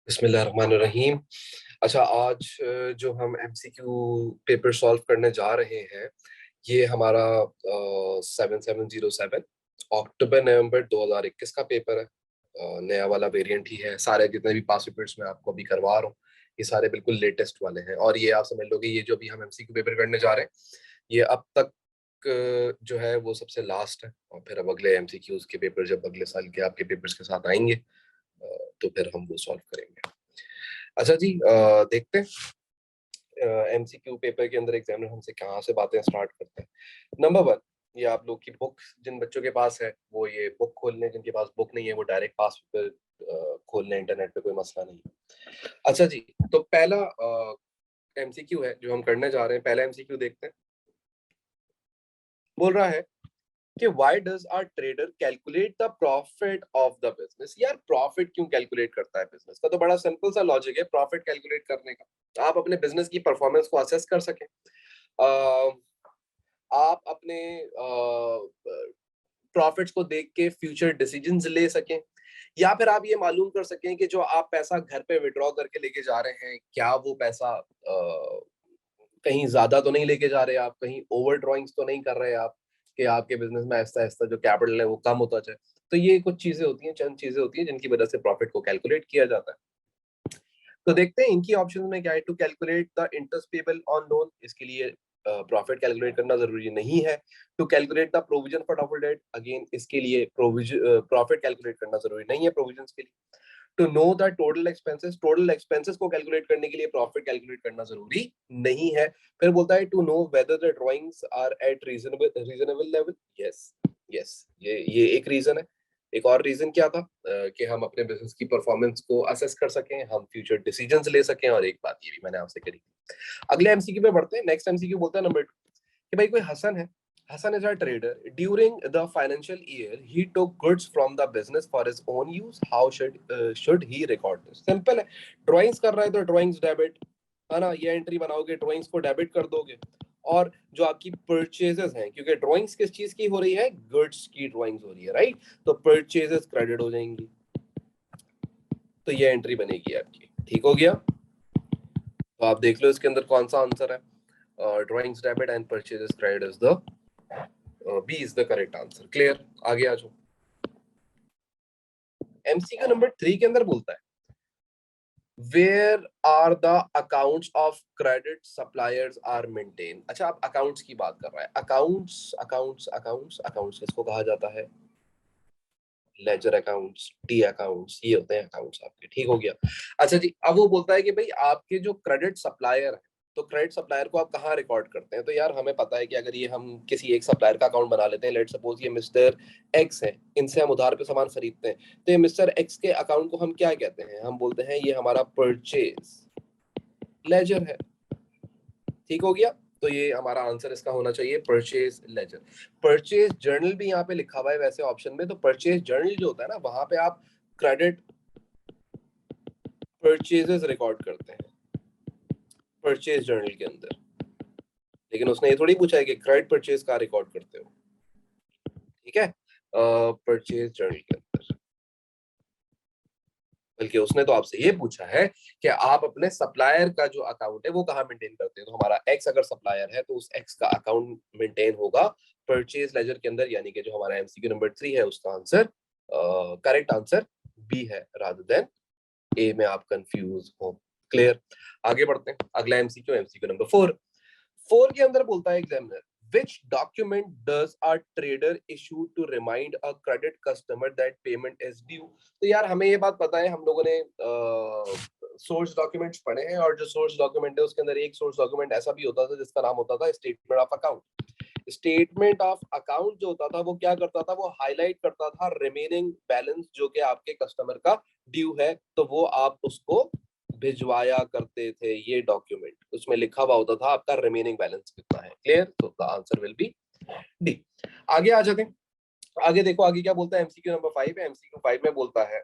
बिस्मिल्लाहिर्रहमानिर्रहीम। अच्छा, आज जो हम एमसीक्यू पेपर सॉल्व करने जा रहे हैं, ये हमारा 7707 अक्टूबर नवंबर 2021 का पेपर है। नया वाला वेरिएंट ही है। सारे जितने भी पास पेपर्स मैं आपको अभी करवा रहा हूँ, ये सारे बिल्कुल लेटेस्ट वाले हैं। और ये आप समझ लोगे, ये जो भी हम एमसीक्यू पेपर करने जा रहे हैं, ये अब तक जो है वो सबसे लास्ट है। और फिर अब अगले एमसीक्यूज के पेपर जब अगले साल के आपके पेपर्स के साथ आएंगे, तो फिर हम वो सॉल्व करेंगे। अच्छा जी, देखते हैं एमसीक्यू पेपर के अंदर एग्जामिनर हमसे कहाँ से बातें स्टार्ट करते हैं। नंबर वन, ये आप लोग की बुक, जिन बच्चों के पास है वो ये बुक खोल लें, जिनके पास बुक नहीं है वो डायरेक्ट पास पेपर खोल लें, इंटरनेट पे कोई मसला नहीं है। अच्छा जी, तो पहला एमसीक्यू है जो हम करने जा रहे हैं। पहला एमसीक्यू देखते हैं। बोल रहा है कि why does our trader calculate the profit of the business. यार, प्रॉफिट क्यों कैलकुलेट करता है बिजनेस का? तो बड़ा सिंपल सा लॉजिक है प्रॉफिट कैलकुलेट करने का। आप अपने बिजनेस की परफॉर्मेंस को असेस कर सकें, आप अपने प्रॉफिट्स को देख के फ्यूचर डिसीजंस ले सकें, या फिर आप ये मालूम कर सकें कि जो आप पैसा घर पे विड्रॉ करके लेके जा रहे हैं, क्या वो पैसा कहीं ज्यादा तो नहीं लेके जा रहे, आप कहीं ओवर ड्रॉइंग्स तो नहीं कर रहे आप, कि आपके बिजनेस में ऐसा ऐसा जो कैपिटल है वो कम होता जाए। तो ये कुछ चीजें होती हैं, चंद चीजें होती हैं जिनकी वजह से प्रॉफिट को कैलकुलेट किया जाता है। तो देखते हैं इनकी ऑप्शन में क्या है। To calculate the interest payable on loan, इसके लिए प्रॉफिट कैलकुलेट करना जरूरी नहीं है। To calculate the provision for doubtful debt, again इसके लिए प्रोविजन प्रॉफिट कैलकुलेट करना जरूरी नहीं है प्रोविजन के लिए। To know the total expenses को कैलकुलेट करने के लिए प्रॉफिट कैलकुलेट करना जरूरी नहीं है। फिर बोलता है to know whether the drawings are at reasonable level. Yes, yes, ये एक रीजन है। एक और रीजन क्या था? कि हम अपने बिजनेस की परफॉर्मेंस को असेस कर सकें, हम फ्यूचर डिसीजंस ले सकें। और एक बात ये भी मैंने आपसे करी। अगले एमसीक्यू पे बढ़ते हैं। नेक्स्ट एमसीक्यू बोलता है नंबर 2, कि भाई कोई हसन है। Hassan is a trader. During the financial year, he took goods from the business for his own use. How should he record this? Simple है। ड्राइंग्स कर रहा है तो ड्राइंग्स डेबिट, है ना? ये एंट्री बनाओगे, ड्राइंग्स को डेबिट कर दोगे। और जो आपकी परचेजेस हैं, क्योंकि ड्राइंग्स किस चीज की हो रही है? गुड्स की ड्राइंग्स हो रही है, राइट? तो परचेजेस क्रेडिट हो जाएंगी। तो ये एंट्री बनेगी आपकी। ठीक हो गया? तो आप देख लो इसके अंदर कौन सा आंसर है। Drawings debit and purchases credit is the B is the correct answer. Clear? आगे आ जाओ। एमसीक्यू नंबर 3 के अंदर बोलता है where are the accounts of credit suppliers are maintain. अच्छा, आप अकाउंट्स की बात कर रहा है। अकाउंट्स अकाउंट्स अकाउंट्स अकाउंट्स किसको कहा जाता है? लेजर अकाउंट्स, टी अकाउंट्स, ये होते हैं अकाउंट्स आपके। ठीक हो गया? अच्छा जी, अब वो बोलता है कि भाई आपके जो क्रेडिट सप्लायर है, तो क्रेडिट सप्लायर को आप कहाँ रिकॉर्ड करते हैं? तो यार हमें पता है कि अगर ये हम किसी एक सप्लायर का अकाउंट बना लेते हैं, लेट सपोज ये मिस्टर एक्स है, इनसे हम उधार पे सामान खरीदते हैं, तो ये मिस्टर एक्स के अकाउंट को हम क्या कहते हैं? हम बोलते हैं ये हमारा परचेज लेजर है। ठीक हो गया? तो ये हमारा आंसर इसका होना चाहिए परचेज लेजर। परचेज जर्नल भी यहाँ पे लिखा हुआ है वैसे ऑप्शन में। तो परचेज जर्नल जो होता है ना, वहां पे आप क्रेडिट परचेजेस रिकॉर्ड करते हैं परचेज जर्नल के अंदर। लेकिन उसने ये थोड़ी पूछा है कि क्रेडिट परचेज का रिकॉर्ड करते हो। ठीक है? परचेज जर्नल के अंदर, बल्कि उसने तो आपसे ये पूछा है कि आप अपने सप्लायर का जो अकाउंट है वो कहाँ मेंटेन करते हैं। तो हमारा एक्स अगर सप्लायर है तो उस एक्स का अकाउंट मेंटेन होगा परचेज लेजर के अंदर। यानी कि जो हमारा एमसीक्यू नंबर 3 है उसका आंसर, करेक्ट आंसर बी है, रादर देन ए में आप कंफ्यूज हो। क्लियर? आगे बढ़ते हैं। अगला एमसीक्यू, एमसीक्यू नंबर 4। 4 के अंदर बोलता है examiner which document does a trader issue to remind a credit customer that payment is due। तो यार हमें ये बात पता है, हम लोगों ने सोर्स डॉक्यूमेंट्स पढ़े हैं, और जो सोर्स डॉक्यूमेंट है उसके अंदर एक सोर्स डॉक्यूमेंट ऐसा भी होता था जिसका नाम होता था statement of account. Statement of account जो होता था वो क्या करता था? वो हाईलाइट करता था रिमेनिंग बैलेंस जो कि आपके कस्टमर का ड्यू है, तो वो आप उसको भिजवाया करते थे। ये डॉक्यूमेंट, उसमें लिखा हुआ होता था आपका रिमेनिंग बैलेंस कितना है। क्लियर? तो the answer will B D. आगे आ जाते हैं। आगे देखो, आगे क्या बोलता है। एमसीक्यू नंबर 5 है। एमसीक्यू 5 में बोलता है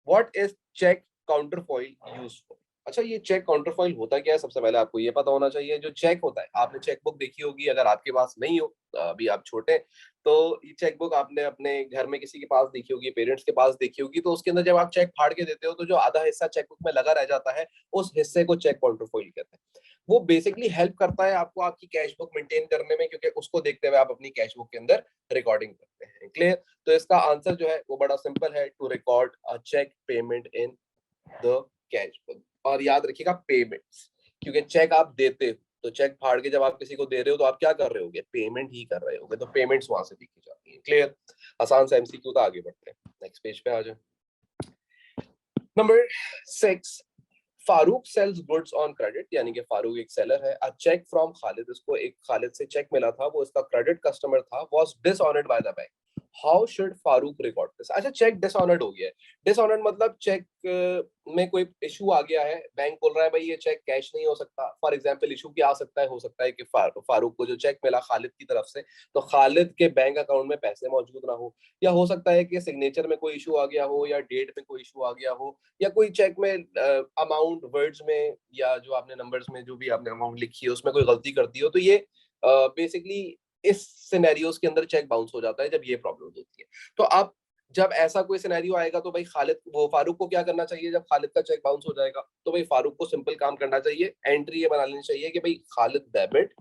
what is cheque counterfoil used for. अच्छा, ये चेक काउंटरफॉइल होता क्या है? सबसे पहले आपको ये पता होना चाहिए। जो चेक होता है, आपने चेक बुक देखी होगी, अगर आपके पास नहीं हो अभी आप छोटे हैं, तो ये चेकबुक आपने अपने घर में किसी के पास देखी होगी, पेरेंट्स के पास देखी होगी, तो उसके अंदर जब आप चेक फाड़ के देते हो तो जो आधा हिस्सा चेकबुक में लगा रह जाता है, उस हिस्से को चेक काउंटरफॉइल कहते हैं। वो बेसिकली हेल्प करता है आपको आपकी कैश बुक मेंटेन करने में, क्योंकि उसको देखते हुए आप अपनी कैश बुक के अंदर रिकॉर्डिंग करते हैं। क्लियर? तो इसका आंसर जो है वो बड़ा सिंपल है, to record a cheque payment in the cash book. और याद रखिएगा पेमेंट्स, क्योंकि चेक आप देते हो, तो चेक फाड़ के जब आप किसी को दे रहे हो तो आप क्या कर रहे होगे, पेमेंट ही कर रहे होगे, तो पेमेंट्स वहां से लिखी जाती है। क्लियर? आसान सा एमसीक्यू था, आगे बढ़ते हैं, नेक्स्ट पेज पे आ जाए। Number 6, Farooq sells goods on credit, यानी कि फारूक एक सेलर है। अ चेक फ्रॉम खालिद, इसको एक खालिद से चेक मिला था, वो इसका क्रेडिट कस्टमर था, was dishonoured by the bank. How should Farooq record this? अच्छा, चेक डिसऑनर्ड हो गया है। डिसऑनर्ड मतलब चेक में कोई इशू आ गया है, बैंक बोल रहा है भाई ये चेक कैश नहीं हो सकता। फॉर एग्जांपल इशू क्या आ सकता है, हो सकता है कि फारूक को जो चेक मिला खालिद की तरफ से, तो खालिद के बैंक अकाउंट में पैसे मौजूद ना हो, या हो सकता है कि सिग्नेचर में कोई इशू आ गया हो, या डेट में कोई इशू आ गया हो, या कोई चेक में अमाउंट वर्ड्स में या जो आपने नंबर्स में जो भी आपने अमाउंट लिखी है उसमें कोई गलती कर दी हो, तो ये बेसिकली इस सिनेरियोस के अंदर चेक बाउंस हो जाता है जब ये प्रॉब्लम होती है। तो अब जब ऐसा कोई सिनेरियो आएगा तो भाई खालिद वो फारूक को क्या करना चाहिए, जब खालिद का चेक बाउंस हो जाएगा तो भाई फारूक को सिंपल काम करना चाहिए, एंट्री ये बना लेनी चाहिए कि भाई खालिद डेबिट,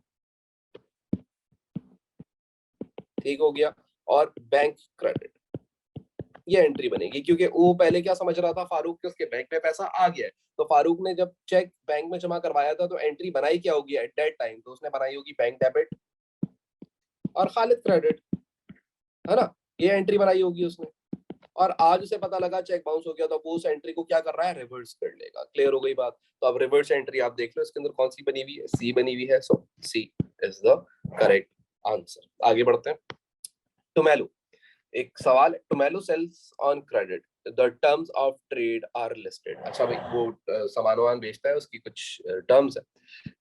ठीक हो गया, और बैंक क्रेडिट, ये एंट्री बनेगी। क्योंकि वो पहले क्या समझ रहा था फारूक के उसके बैंक में पैसा आ गया है, तो फारूक ने जब चेक बैंक में जमा करवाया था तो एंट्री बनाई क्या होगी एट दैट टाइम, तो उसने बनाई होगी बैंक डेबिट और खालिद क्रेडिट, है ना, ये एंट्री बनाई होगी उसने। और आज उसे पता लगा चेक बाउंस हो गया, तो वो उस एंट्री को क्या कर रहा है, रिवर्स कर लेगा। क्लियर हो गई बात? तो अब रिवर्स एंट्री आप देख लो, इसके अंदर कौन सी बनी हुई है, सी बनी हुई है, so C is the correct answer. आगे बढ़ते हैं। टोमेलो, एक सवाल है, टोमेलो sales on credit, the terms of trade are listed. अच्छा भाई, वो सामान वामान बेचता है, उसकी कुछ टर्म्स है।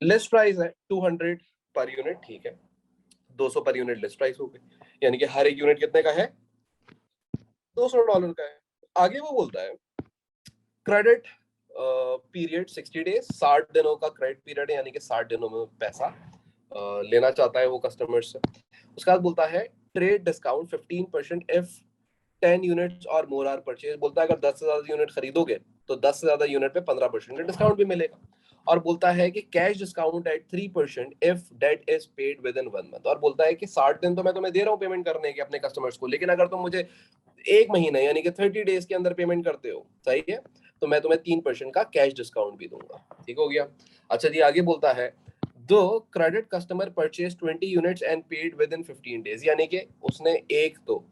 लिस्ट प्राइस है 200 पर यूनिट, ठीक है, 200 पर यूनिट लिस्ट प्राइस हो गई, यानी कि हर एक यूनिट कितने का है, $200 का है। आगे वो बोलता है क्रेडिट पीरियड 60 डेज, 60 दिनों का क्रेडिट पीरियड है, यानी कि 60 दिनों में पैसा लेना चाहता है वो कस्टमर से। उसके बाद बोलता है ट्रेड डिस्काउंट 15% इफ 10 यूनिट्स और मोर आर परचेज। बोलता है अगर 10 से ज्यादा यूनिट खरीदोगे तो 10 से ज्यादा यूनिट पे 15% का डिस्काउंट भी मिलेगा। और बोलता है कि cash discount at 3% if debt is paid within 1 month. और बोलता है कि 60 दिन तो मैं तुम्हें दे रहा हूँ पेमेंट करने के अपने कस्टमर्स को, लेकिन अगर तुम मुझे एक महीने यानी कि 30 डेज के अंदर पेमेंट करते हो, सही है, तो मैं तुम्हें 3% का कैश डिस्काउंट भी दूंगा। ठीक हो गया? अच्छा जी, आगे बोलता है दो credit customer purchase 20 units and paid with in 15 days, यानी कि उसने एक तो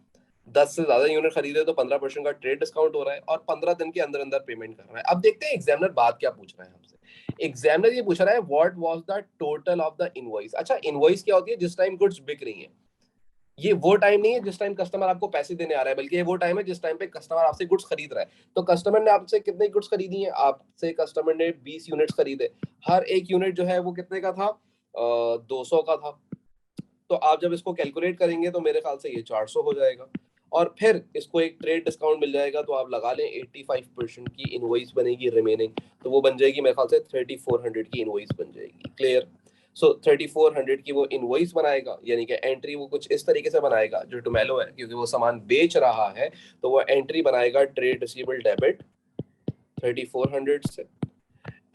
10 से ज्यादा यूनिट खरीदे तो 15% का ट्रेड डिस्काउंट हो रहा है और 15 दिन के अंदर अंदर पेमेंट कर रहा है। अब देखते हैं एग्जामिनर बात क्या पूछ रहा है हमसे। एग्जामिनर ये पूछ रहा है what was the total of the invoice. अच्छा, इनवॉइस क्या होती है, जिस टाइम गुड्स बिक रही है। ये वो टाइम नहीं है जिस टाइम कस्टमर आपको पैसे देने आ रहा है, बल्कि ये वो टाइम है जिस टाइम पे कस्टमर आपसे गुड्स खरीद रहा है। तो कस्टमर ने आपसे कितनी गुड्स खरीदी है, आपसे कस्टमर ने 20 यूनिट्स खरीदे, हर एक यूनिट जो है वो कितने का था, 200 का था। तो आप जब इसको कैलकुलेट करेंगे तो मेरे ख्याल से ये 400 हो जाएगा, और फिर इसको एक ट्रेड डिस्काउंट मिल जाएगा, तो आप लगा लें 85% की इनवॉइस बनेगी रिमेनिंग, तो वो बन जाएगी मेरे ख्याल से 3400 की इनवॉइस बन जाएगी। क्लियर? सो 3400 की वो इनवॉइस बनाएगा, यानी कि एंट्री वो कुछ इस तरीके से बनाएगा, जो टोमेलो है क्योंकि वो सामान बेच रहा है तो वो एंट्री बनाएगा ट्रेड रिसीवेबल डेबिट 3400 से,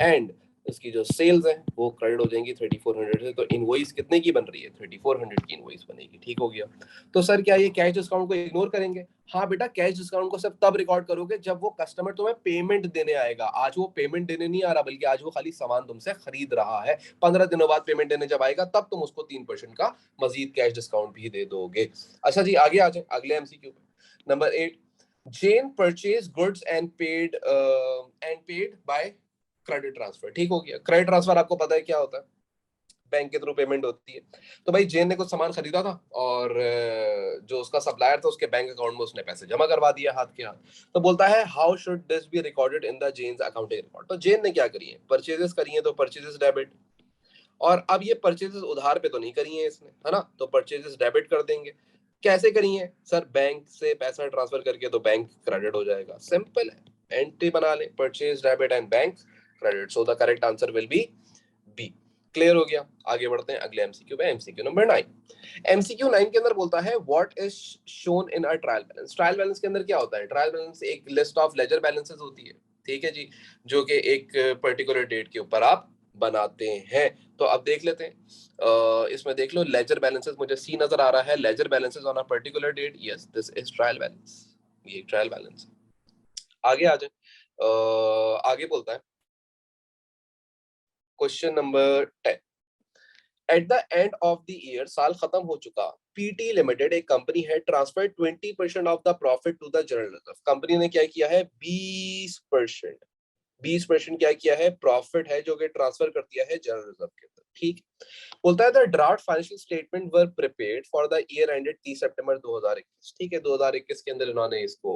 एंड इसकी जो सेल्स है वो क्रेडिट हो जाएंगी 3400 से। तो इनवॉइस कितने की बन रही है, 3400 की इनवॉइस बनेगी। ठीक हो गया? तो सर क्या ये कैश डिस्काउंट को इग्नोर करेंगे? हाँ बेटा, कैश डिस्काउंट को सिर्फ तब रिकॉर्ड करोगे जब वो कस्टमर तुम्हें पेमेंट देने आएगा। आज वो पेमेंट देने नहीं आ रहा, बल्कि आज वो खाली सामान तुमसे खरीद रहा है। 15 दिनों बाद पेमेंट देने जब आएगा तब तुम उसको 3% का मजीद कैश डिस्काउंट भी दे दोगे। अच्छा जी, आगे आ जाए अगले एमसीक्यू पे। Number 8, Jane purchase goods and paid by credit transfer. ठीक हो गया? क्रेडिट ट्रांसफर आपको पता है क्या होता है, बैंक के थ्रू पेमेंट होती है। तो भाई जेन ने कुछ सामान खरीदा था और जो उसका सप्लायर था उसके बैंक अकाउंट में उसने पैसे जमा करवा दिया हाथ के हाथ। तो बोलता है how should this be recorded in the Jane's accounting record. तो जेन ने क्या करी है, परचेजेस करी है, तो परचेजेस डेबिट। और अब ये परचेजेस उधार पे तो नहीं करी है इसने, है ना, तो परचेजेस डेबिट कर देंगे। कैसे करी है सर, बैंक से पैसा ट्रांसफर करके, तो बैंक क्रेडिट हो जाएगा। सिंपल है, एंट्री बना ले purchase debit and bank credit, so the correct answer will be B. Clear हो गया। आगे बढ़ते हैं अगले एमसीक्यू पे, एमसीक्यू नंबर 9। एमसीक्यू 9 के अंदर बोलता है what is shown in a trial balance. Trial balance के अंदर क्या होता है? ट्रायल बैलेंस एक लिस्ट ऑफ लेजर बैलेंसेस होती है, ठीक है जी, जो कि एक पर्टिकुलर डेट के ऊपर आप बनाते हैं। तो अब देख लेते हैं, इसमें देख लो लेजर बैलेंसेस, मुझे सी नजर आ रहा है, ledger balances on a particular date, yes this is trial balance, ये ट्रायल बैलेंस। आगे आ जाए, आगे बोलता है question number 10। At the end of the year, साल खत्म हो चुका, पीटी लिमिटेड एक कंपनी है, transfer 20% of the profit to the general reserve. Company ने क्या किया है? 20%, 20% क्या किया है? प्रॉफिट है जो कि ट्रांसफर कर दिया है जनरल रिजर्व के अंदर, ठीक। बोलता है the draft financial statement were prepared for the year ended 30 सितंबर 2021। ठीक है, 2021 के अंदर इन्होंने इसको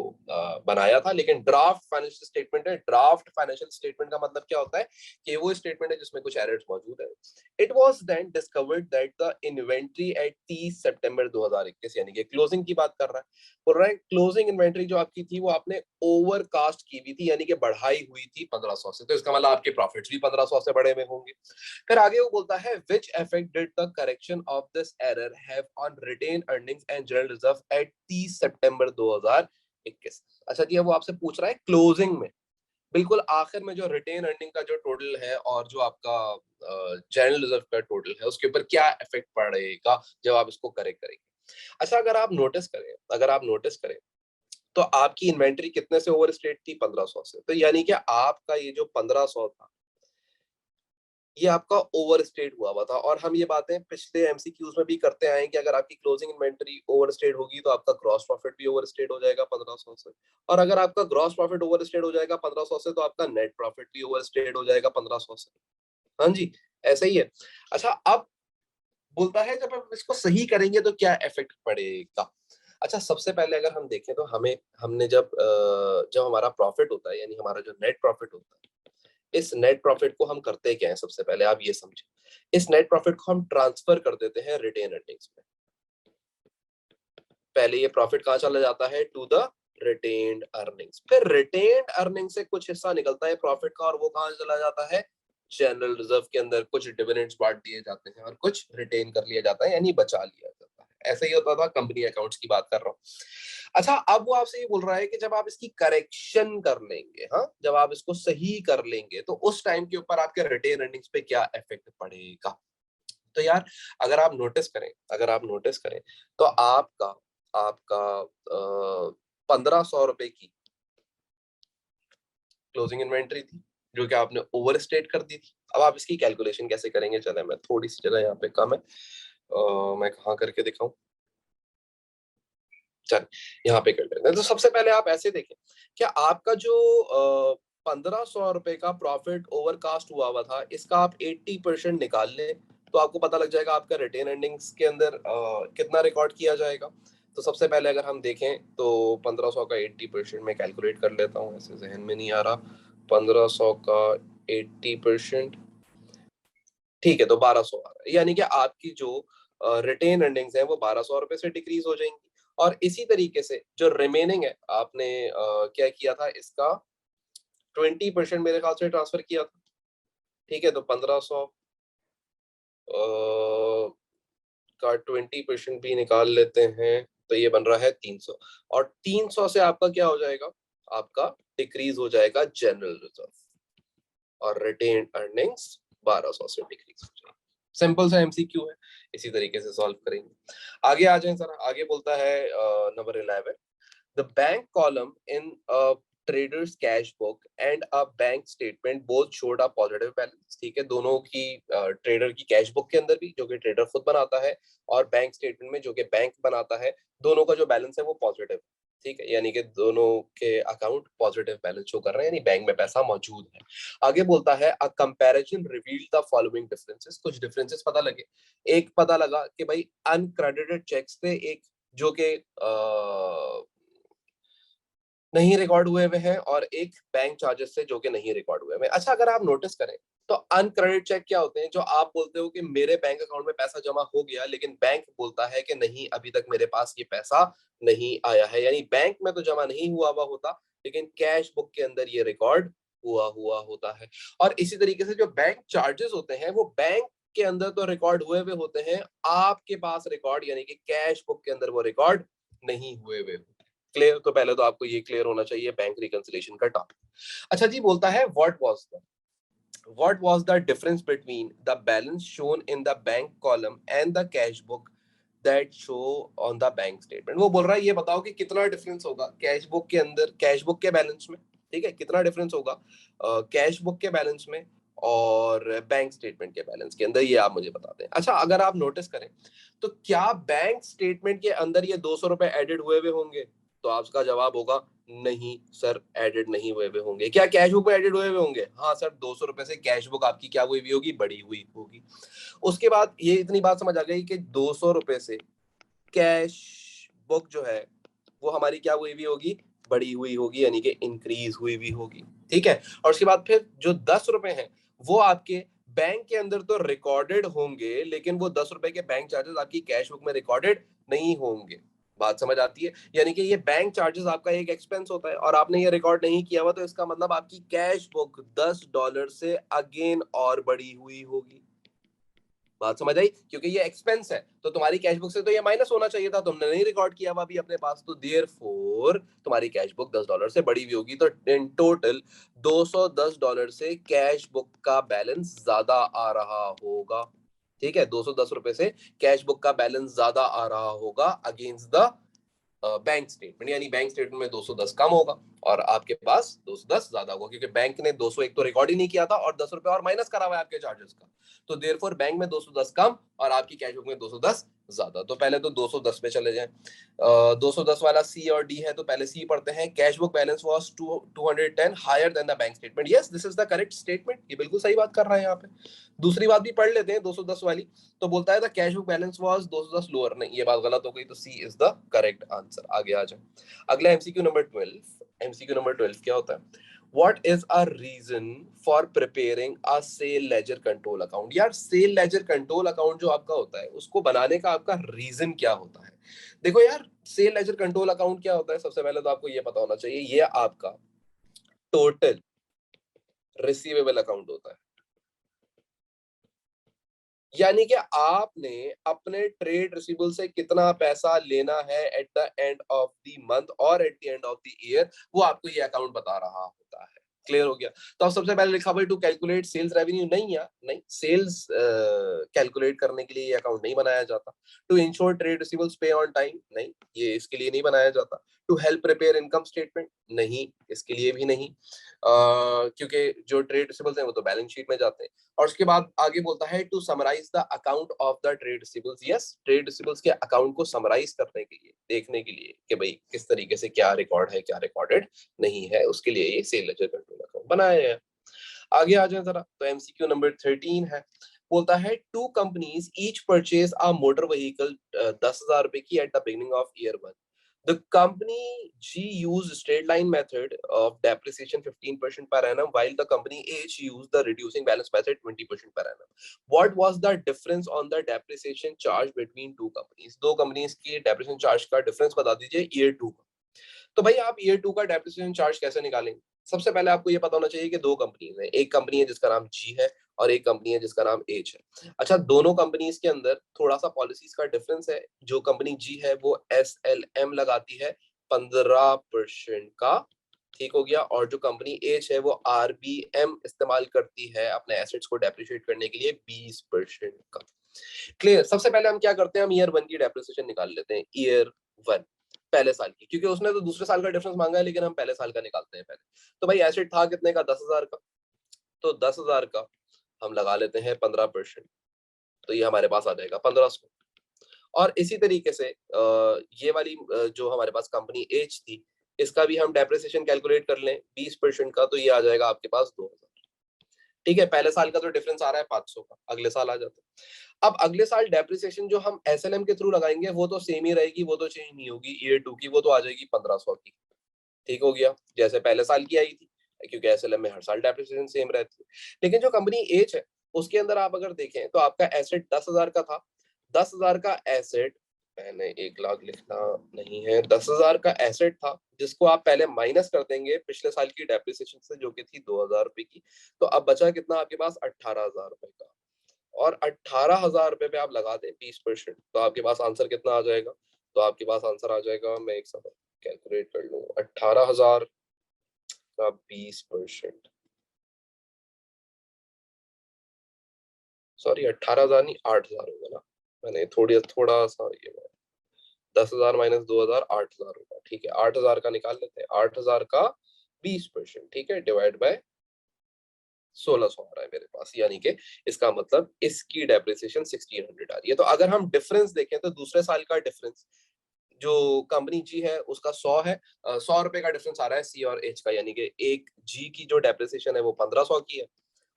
बनाया था, लेकिन ड्राफ्ट फाइनेंशियल स्टेटमेंट है। ड्राफ्ट फाइनेंशियल स्टेटमेंट का मतलब क्या होता है? कि वो स्टेटमेंट है जिसमें कुछ एरर्स मौजूद है। It was then discovered that the inventory at 30 सितंबर 2021, यानी कि क्लोजिंग की बात कर रहा है, बोल रहा है क्लोजिंग इन्वेंट्री जो आपकी थी वो आपने ओवरकास्ट की हुई थी, यानी कि बढ़ाई हुई थी 1500 से। तो इसका मतलब आपके प्रॉफिट्स भी 1500 से बढ़े हुए होंगे। फिर आगे वो बोलता है which effect did the correction of this error have on retained earnings and general reserve at 30 सितंबर 2021। अच्छा जी, अब वो आपसे पूछ रहा है क्लोजिंग में, बिल्कुल आखिर में जो रिटेन अर्निंग का जो टोटल है और जो आपका जनरल रिजर्व का टोटल है उसके ऊपर क्या इफेक्ट पड़ेगा जब आप इसको करेक्ट करेंगे। अच्छा, अगर आप नोटिस करें तो आपकी इन्वेंट्री कितने से ओवर स्टेट थी? 1500 से। तो यानी कि आपका ये जो 1500 था ये आपका ओवर स्टेट हुआ हुआ था। और हम ये बातें पिछले एमसीक्यूज में भी करते आए हैं कि अगर आपकी क्लोजिंग इन्वेंटरी ओवर स्टेट होगी तो आपका ग्रॉस प्रॉफिट भी ओवर स्टेट हो जाएगा 1500 से, और अगर आपका ग्रॉस प्रॉफिट ओवर स्टेट हो जाएगा 1500 से तो आपका नेट प्रॉफिट भी ओवर स्टेट हो जाएगा 1500 से। हाँ जी, ऐसा ही है। अच्छा, अब बोलता है जब हम इसको सही करेंगे तो क्या इफेक्ट पड़ेगा। अच्छा, सबसे पहले अगर हम देखें तो हमने जब हमारा प्रॉफिट होता है, यानी हमारा जो नेट प्रॉफिट होता है, इस नेट प्रॉफिट को हम करते क्या है? सबसे पहले आप ये समझें, इस नेट प्रॉफिट को हम ट्रांसफर कर देते हैं रिटेन अर्निंग्स में। पहले ये प्रॉफिट कहाँ चला जाता है? To the retained earnings. फिर रिटेन्ड अर्निंग से कुछ हिस्सा निकलता है प्रॉफिट का, और वो कहाँ चला जाता है? जनरल रिजर्व के अंदर। कुछ डिविडेंड्स बांट दिए जाते हैं और कुछ रिटेन कर लिया जाता है, यानी बचा लिया जाता है। ऐसा ही होता था, कंपनी अकाउंट्स की बात कर रहा हूँ। अच्छा, अब वो आपसे ये बोल रहा है कि जब आप इसकी करेक्शन कर लेंगे, हाँ, जब आप इसको सही कर लेंगे तो उस टाइम के ऊपर आपके रिटेन अर्निंग्स पे क्या इफेक्ट पड़ेगा। तो यार, अगर आप नोटिस करें तो आपका आपका 1500 रुपए की क्लोजिंग इन्वेंट्री थी जो कि आपने ओवर स्टेट कर दी थी। अब आप इसकी कैलकुलेशन कैसे करेंगे? चले, मैं थोड़ी सी जगह यहाँ पे कम है, मैं कहाँ करके दिखाऊं। चल, यहाँ पे कर लेते हैं। तो सबसे पहले आप ऐसे देखें, क्या आपका जो 1500 रुपए का प्रॉफिट ओवरकास्ट हुआ था, इसका आप 80% निकाल लें तो आपको पता लग जाएगा आपका रिटेन अर्निंग्स के अंदर कितना रिकॉर्ड किया जाएगा। तो सबसे पहले अगर हम देखें तो 1500 का 80% में कैलकुलेट कर लेता हूँ, ऐसे जहन में नहीं आ रहा। 1500 का 80%, ठीक है, तो 1200 आ रहा है, यानी कि आपकी जो रिटेन अर्निंग्स है वो 1200 रुपए से डिक्रीज हो जाएंगी। और इसी तरीके से जो रिमेनिंग है, आपने क्या किया था? इसका 20% मेरे ख्याल से ट्रांसफर किया था, ठीक है। तो 1500 का 20% भी निकाल लेते हैं तो ये बन रहा है 300। और 300 से आपका क्या हो जाएगा? आपका डिक्रीज हो जाएगा जनरल रिजर्व, और रिटेन अर्निंग्स 1200 से डिक्रीज हो जाएगी। सिंपल सा एमसीक्यू है, इसी तरीके से सॉल्व करेंगे। आगे आ जाएं जरा। आगे बोलता है number 11, the bank column in traders cash book and a bank statement both showed a positive balance. ठीक है, दोनों की ट्रेडर की कैश बुक के अंदर भी, जो कि ट्रेडर खुद बनाता है, और बैंक स्टेटमेंट में जो कि बैंक बनाता है, दोनों का जो बैलेंस है वो पॉजिटिव। ठीक है, यानी कि दोनों के अकाउंट पॉजिटिव बैलेंस शो कर रहे हैं, यानी बैंक में पैसा मौजूद है। आगे बोलता है a comparison revealed the following differences. कुछ डिफरेंसेस पता लगे। एक पता लगा कि भाई अनक्रेडिटेड चेक्स थे, एक जो कि नहीं रिकॉर्ड हुए हुए हैं, और एक बैंक चार्जेस से जो कि नहीं रिकॉर्ड हुए हुए हैं। अच्छा, अगर आप नोटिस करें तो अनक्रेडिट चेक क्या होते हैं? जो आप बोलते हो कि मेरे बैंक अकाउंट में पैसा जमा हो गया, लेकिन बैंक बोलता है कि नहीं, अभी तक मेरे पास ये पैसा नहीं आया है, यानी बैंक में तो जमा नहीं हुआ हुआ होता, लेकिन कैश बुक के अंदर ये रिकॉर्ड हुआ हुआ होता है। और इसी तरीके से जो बैंक चार्जेस होते हैं वो बैंक के अंदर तो रिकॉर्ड हुए हुए होते हैं, आपके पास रिकॉर्ड यानी कि कैश बुक के अंदर वो रिकॉर्ड नहीं हुए हुए। क्लियर? तो पहले तो आपको ये क्लियर होना चाहिए बैंक रिकंसिलिएशन का टॉपिक। अच्छा जी, बोलता है what was the difference between the balance shown in the bank column and the cash book that show on the bank statement। वो बोल रहा है ये बताओ कि कितना डिफरेंस होगा कैश बुक के अंदर, कैश बुक के बैलेंस में, ठीक है, कितना डिफरेंस होगा कैश बुक के बैलेंस में और बैंक स्टेटमेंट के बैलेंस के अंदर, ये आप मुझे बता दें। अच्छा, अगर आप नोटिस करें तो क्या बैंक स्टेटमेंट के अंदर ये 200 रुपए एडेड हुए हुए होंगे? तो आपका जवाब होगा नहीं सर, एडेड नहीं हुए हुए होंगे। क्या कैश बुक में एडेड हुए हुए होंगे? हाँ सर, 200 रुपए से कैश बुक आपकी क्या हुई हुई होगी? बड़ी हुई होगी। उसके बाद ये इतनी बात समझ आ गई कि 200 रुपए से कैश बुक जो है वो हमारी क्या हुई हुई होगी? बड़ी हुई होगी, यानी कि इंक्रीज हुई हुई होगी। ठीक है, और उसके बाद फिर जो 10 रुपए हैं वो आपके बैंक के अंदर तो रिकॉर्डेड होंगे, लेकिन वो 10 रुपए के बैंक चार्जेस आपकी कैश बुक में रिकॉर्डेड नहीं होंगे। बात समझ आती है? यानी कि ये बैंक चार्जेस आपका एक एक्सपेंस होता है और आपने ये रिकॉर्ड नहीं किया हुआ, तो इसका मतलब आपकी कैश बुक $10 से अगेन और बड़ी हुई होगी। बात समझ आई? क्योंकि ये एक्सपेंस है तो तुम्हारी कैश बुक से तो ये माइनस होना चाहिए था, तुमने नहीं रिकॉर्ड किया हुआ अभी अपने पास, तो देयरफॉर तुम्हारी कैश बुक $10 से बड़ी हुई होगी। तो इन टोटल $210 से कैश बुक का बैलेंस ज्यादा आ रहा होगा। ठीक है, 210 रुपए से कैश बुक का बैलेंस ज्यादा आ रहा होगा अगेंस्ट द बैंक स्टेटमेंट, यानी बैंक स्टेटमेंट में 210 कम होगा और आपके पास 210 ज्यादा होगा, क्योंकि बैंक ने 201 तो रिकॉर्ड ही नहीं किया था और 10 रुपए और माइनस करा हुआ है आपके चार्जेस का। तो देयरफॉर बैंक में 210 कम और आपकी कैश बुक में 210 ज्यादा। तो पहले तो 210 पे चले जाएं। 210 वाला सी और डी है, तो पहले सी पढ़ते हैं। Cash book balance was 210 higher than the bank statement. Yes, this is the correct statement, ये बिल्कुल सही बात कर रहा है यहाँ पे। दूसरी बात भी पढ़ लेते हैं 210 वाली। तो बोलता है the cash book balance was 210 lower, नहीं ये बात गलत हो गई, तो सी इज द करेक्ट आंसर। आगे आ जाए। अगला एमसीक्यू नंबर 12। एमसीक्यू नंबर 12 क्या होता है? What is a reason for preparing a sale ledger control account? यार सेल लेजर कंट्रोल अकाउंट जो आपका होता है उसको बनाने का आपका रीजन क्या होता है? देखो यार, सेल लेजर कंट्रोल अकाउंट क्या होता है, सबसे पहले तो आपको ये पता होना चाहिए, ये आपका टोटल रिसीवेबल अकाउंट होता है। यानी कि आपने अपने ट्रेड रिसीवेबल से कितना पैसा लेना है at the end of the month और at the end of the year, वो आपको ये अकाउंट बता रहा होता है। क्लियर हो गया? तो अब सबसे पहले लिखा भाई टू कैलकुलेट सेल्स रेवेन्यू, नहीं यार नहीं, सेल्स कैलकुलेट करने के लिए ये अकाउंट नहीं बनाया जाता। To ensure trade receivables pay on time, नहीं ये इसके लिए नहीं बनाया जाता। To help prepare income statement, नहीं इसके लिए भी नहीं, क्योंकि जो ट्रेड रिसीवेबल्स हैं वो तो बैलेंस शीट में जाते हैं। और उसके बाद आगे बोलता है to summarise the account of the trade receivables. Yes, trade receivables के अकाउंट को समराइज करने के लिए, देखने के लिए कि भाई किस तरीके से क्या रिकॉर्ड है क्या रिकॉर्डेड नहीं है, उसके लिए ये सेल लेजर कंट्रोल अकाउंट बनाया है। आगे आ जाए जरा, तो एमसीक्यू नंबर 13 है। बोलता है two companies each purchase a motor vehicle 10,000 रुपए की at the beginning of year 1। The company G used straight line method of depreciation 15% per annum, while the company H used the reducing balance method 20% per annum. What was the difference on the depreciation charge between two companies? दो companies की depreciation charge का difference बता दीजिए year 2 का। तो भाई आप year 2 का डेप्रिसिएशन चार्ज कैसे निकालेंगे? सबसे पहले आपको ये पता होना चाहिए कि दो कंपनीज हैं, एक कंपनी है जिसका नाम जी है और एक कंपनी है जिसका नाम एच है। अच्छा, दोनों कंपनीज के अंदर थोड़ा सा पॉलिसीज का डिफरेंस है। जो कंपनी जी है वो SLM लगाती है 15% का, ठीक हो गया, और जो कंपनी एच है वो RBM इस्तेमाल करती है अपने एसेट्स को डेप्रिशिएट करने के लिए 20% का। क्लियर? सबसे पहले हम क्या करते हैं, हम ईयर 1 की डेप्रिसिएशन निकाल लेते हैं। ईयर 1 पहले साल की, क्योंकि उसने तो दूसरे साल का डिफरेंस मांगा है, लेकिन हम पहले साल का निकालते हैं पहले। तो भाई एसेट था कितने का? 10,000 का। तो 10,000 का हम लगा लेते हैं 15%, तो ये हमारे पास आ जाएगा 1500। और इसी तरीके से ये वाली जो हमारे पास कंपनी एच थी, इसका भी हम डेप्रिसिएशन कैलकुलेट कर लें 20% का, तो ये आ जाएगा आपके पास 2,000। ठीक है, पहले साल का तो डिफरेंस आ रहा है 500 का, अगले साल आ जाता है। अब अगले साल डेप्रिसिएशन जो हम एसएलएम के थ्रू लगाएंगे वो तो सेम ही रहेगी, वो तो चेंज नहीं होगी। ईयर 2 की वो तो आ जाएगी 1500 की। ठीक हो गया, जैसे पहले साल की आई थी, क्योंकि एसएलएम में हर साल डेप्रिसिएशन सेम रहती है। लेकिन जो कंपनी एच है उसके अंदर आप अगर देखें तो आपका एसेट 10,000 का था। 10,000 का एसेट, मैंने 1 लाख लिखना नहीं है, 10,000 का एसेट था जिसको आप पहले माइनस कर देंगे पिछले साल की डेप्रिसिएशन से जो कि थी 2,000 रुपए की। तो अब बचा कितना आपके पास? 18,000 रुपए का। और 18,000 रुपए पे आप लगा दें 20%, तो आपके पास आंसर कितना आ जाएगा? तो आपके पास आंसर आ जाएगा, मैं एक सब कैलकुलेट कर लूँ, 18,000 का 20%, सॉरी 18,000 नहीं 8,000 होगा ना, मैंने थोड़ा सा ये 10,000 माइनस 2,000 8,000 होगा, ठीक है 8,000 का निकाल लेते हैं, 8,000 का 20%, ठीक है, डिवाइड बाय 1600 आ रहा है मेरे पास, यानी कि इसका मतलब इसकी डेप्रिसिएशन 1600 आ रही है। तो अगर हम डिफरेंस देखें तो दूसरे साल का डिफरेंस जो कंपनी जी है उसका 100 है, 100 रुपए का डिफरेंस आ रहा है सी और एच का, यानी कि एक जी की जो डेप्रिसिएशन है वो 1500 की है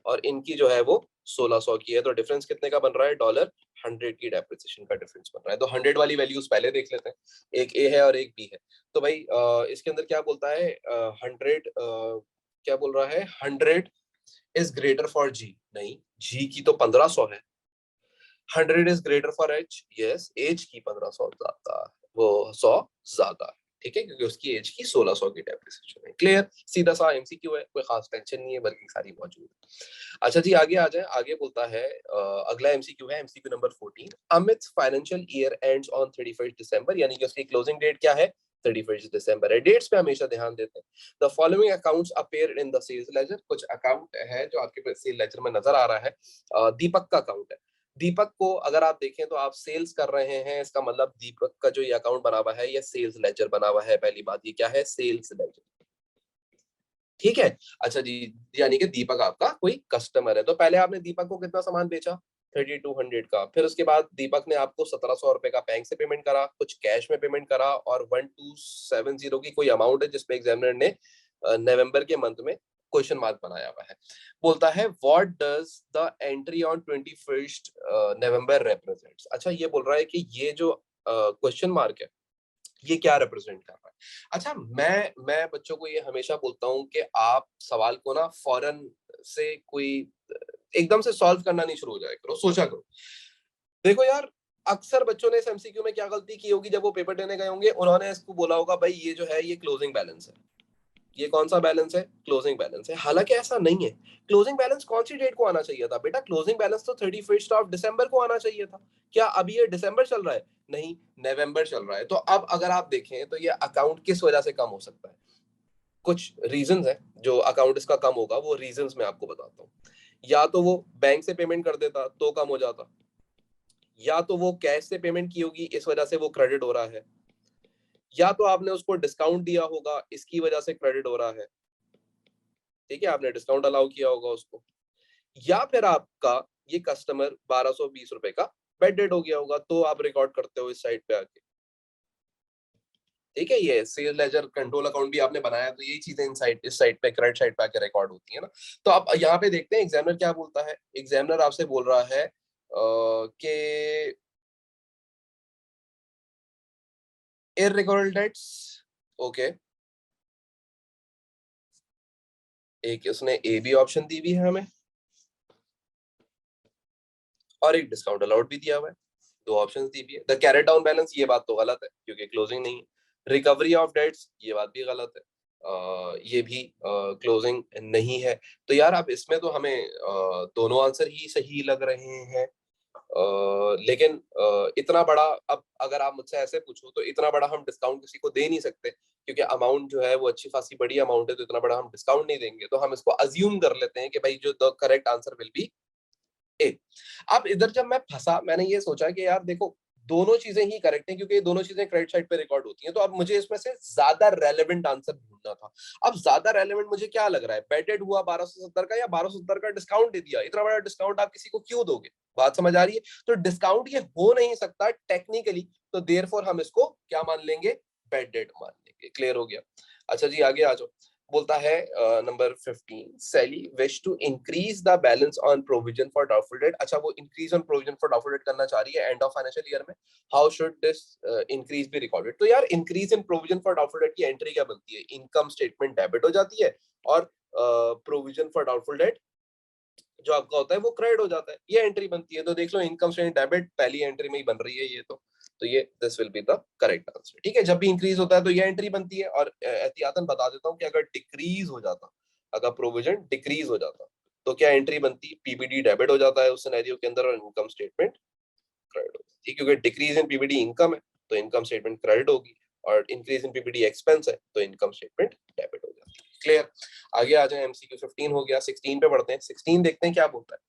और इनकी जो है वो 1600 की है। तो डिफरेंस कितने का बन रहा है? $100 की डेप्रिसिएशन का डिफरेंस बन रहा है। तो 100 वाली वैल्यूज पहले देख लेते हैं, एक ए है और एक बी है। तो भाई इसके अंदर क्या बोलता है? 100 क्या बोल रहा है? 100 इज ग्रेटर फॉर जी, नहीं जी की तो 1500 है। 100 is greater for H, yes H की 1500 ज्यादा, वो 100 ज्यादा है, ठीक है, क्योंकि उसकी एज की 1600 की डेप्रिसिएशन है। क्लियर, सीधा सा एमसीक्यू है, कोई खास टेंशन नहीं है, वर्किंग सारी मौजूद है। अच्छा जी आगे आ जाए, आगे बोलता है अगला एमसीक्यू है MCQ number 14। Amit financial year ends on 31 दिसंबर, यानी कि उसकी क्लोजिंग डेट क्या है? 31 दिसंबर है। डेट्स पे हमेशा ध्यान देते हैं। The following accounts appear in the sales ledger, कुछ अकाउंट है जो आपके सेल लेजर में नजर आ रहा है। दीपक का अकाउंट है। दीपक को अगर आप देखें तो आप सेल्स कर रहे हैं, इसका मतलब दीपक का जो ये अकाउंट बना हुआ है ये सेल्स लेजर बना हुआ है। पहली बात ये क्या है? सेल्स लेजर, ठीक है। अच्छा जी, यानी कि दीपक आपका कोई कस्टमर है। तो पहले आपने दीपक को कितना सामान बेचा? 3200 का। फिर उसके बाद दीपक ने आपको 1700 रुपए का बैंक से पेमेंट करा, कुछ कैश में पेमेंट करा, और 1270 की कोई अमाउंट है जिसपे एग्जामिनर ने नवंबर के मंथ में क्वेश्चन मार्क बनाया हुआ है। बोलता है what does the entry on 21 November represents. अच्छा ये बोल रहा है कि ये जो क्वेश्चन मार्क है ये क्या रिप्रेजेंट कर रहा है। अच्छा मैं बच्चों को ये हमेशा बोलता हूँ कि आप सवाल को ना फौरन से कोई एकदम से सॉल्व करना नहीं शुरू हो जाए करो, सोचा करो। देखो यार, अक्सर बच्चों ने इस एमसीक्यू में क्या गलती की होगी, जब वो पेपर देने गए होंगे उन्होंने इसको बोला होगा भाई ये जो है ये क्लोजिंग बैलेंस है। ये कौन सा बैलेंस है? क्लोजिंग बैलेंस है। हालांकि ऐसा नहीं है। क्लोजिंग बैलेंस कौन सी डेट को आना चाहिए था बेटा? क्लोजिंग बैलेंस तो 31 को आना चाहिए था। क्या अभी ये दिसंबर चल रहा है? नहीं, नवंबर चल रहा है। तो अब अगर आप देखें तो ये अकाउंट किस वजह से कम हो सकता है? कुछ रीजंस है जो अकाउंट इसका कम होगा, वो रीजंस मैं आपको बताता हूँ। या तो वो बैंक से पेमेंट कर देता तो कम हो जाता, या तो वो कैश से पेमेंट की होगी इस वजह से वो क्रेडिट हो रहा है, या तो आपने उसको डिस्काउंट दिया होगा इसकी वजह से क्रेडिट हो रहा है, ठीक है, आपने डिस्काउंट अलाउ किया होगा उसको, या फिर आपका ये कस्टमर 1220 रुपए का बेड डेड हो गया होगा, तो आप रिकॉर्ड करते हो इस साइड पे आके, ठीक है। ये सेल्स लेजर कंट्रोल अकाउंट भी आपने बनाया तो यही चीजें इस साइड पे क्रेडिट साइड पे आके रिकॉर्ड होती है ना। तो आप यहाँ पे देखते हैं एग्जामिनर क्या बोलता है। एग्जामिनर आपसे बोल रहा है कि इररिकवरेबल डेट्स, ओके, एक उसने ए बी ऑप्शन दी हुई है हमें, और एक डिस्काउंट अलाउड भी दिया हुआ है, दो ऑप्शंस दी हुई है। द कैरेट डाउन बैलेंस, ये बात तो गलत है क्योंकि क्लोजिंग नहीं है। रिकवरी ऑफ डेट्स, ये बात भी गलत है, ये भी क्लोजिंग नहीं है। तो यार अब इसमें तो हमें दोनों आंसर ही सही लग रहे हैं। लेकिन इतना बड़ा, अब अगर आप मुझसे ऐसे पूछो तो इतना बड़ा हम डिस्काउंट किसी को दे नहीं सकते क्योंकि अमाउंट जो है वो अच्छी खासी बड़ी अमाउंट है, तो इतना बड़ा हम डिस्काउंट नहीं देंगे। तो हम इसको अज्यूम कर लेते हैं कि भाई जो the correct answer will be A. अब इधर जब मैं फंसा, मैंने ये सोचा कि यार देखो दोनों चीजें ही करेक्ट हैं क्योंकि ये दोनों चीजें क्रेडिट साइड पे रिकॉर्ड होती हैं। तो अब मुझे इसमें से ज्यादा रेलेवेंट आंसर ढूंढना था। अब ज्यादा रेलेवेंट मुझे क्या लग रहा है, बेडेड हुआ 1270 का या 1270 का डिस्काउंट दे दिया। इतना बड़ा डिस्काउंट आप किसी को क्यों दोगे? बात समझ आ रही है? तो डिस्काउंट ये हो नहीं सकता टेक्निकली, तो देयरफॉर हम इसको क्या मान लेंगे? बेडेड मान लेंगे। क्लियर हो गया? अच्छा जी आगे आ जाओ। बोलता है number 15, Sally wish to increase the balance on provision for doubtful debt. अच्छा वो increase on provision for doubtful debt करना चाह रही है एंड ऑफ फाइनेंशियल ईयर में। How should this increase be recorded? तो यार increase in provision for doubtful debt की एंट्री क्या बनती है? इनकम स्टेटमेंट डेबिट हो जाती है और प्रोविजन फॉर डाउटफुल डेट जो आपका होता है वो क्रेडिट हो जाता है, ये एंट्री बनती है। तो देख लो इनकम स्टेटमेंट डेबिट पहली एंट्री में ही बन रही है ये तो ये this will be the correct answer, ठीक है। जब भी इंक्रीज होता है तो ये एंट्री बनती है। और एहतियातन बता देता हूँ कि अगर डिक्रीज हो जाता, अगर प्रोविजन डिक्रीज हो जाता तो क्या एंट्री बनती, पीबीडी डेबिट हो जाता है उस सिनेरियो के अंदर और इनकम स्टेटमेंट क्रेडिट हो जाती है, क्योंकि डिक्रीज इन पीबीडी इनकम है तो इनकम स्टेटमेंट क्रेडिट होगी, और इंक्रीज इन पीबीडी एक्सपेंस है तो इनकम स्टेटमेंट डेबिट हो जाती है। क्लियर? आगे आ जाए, एमसीक्यू 15 हो गया, 16 पे पढ़ते हैं। 16 देखते हैं क्या बोलता है।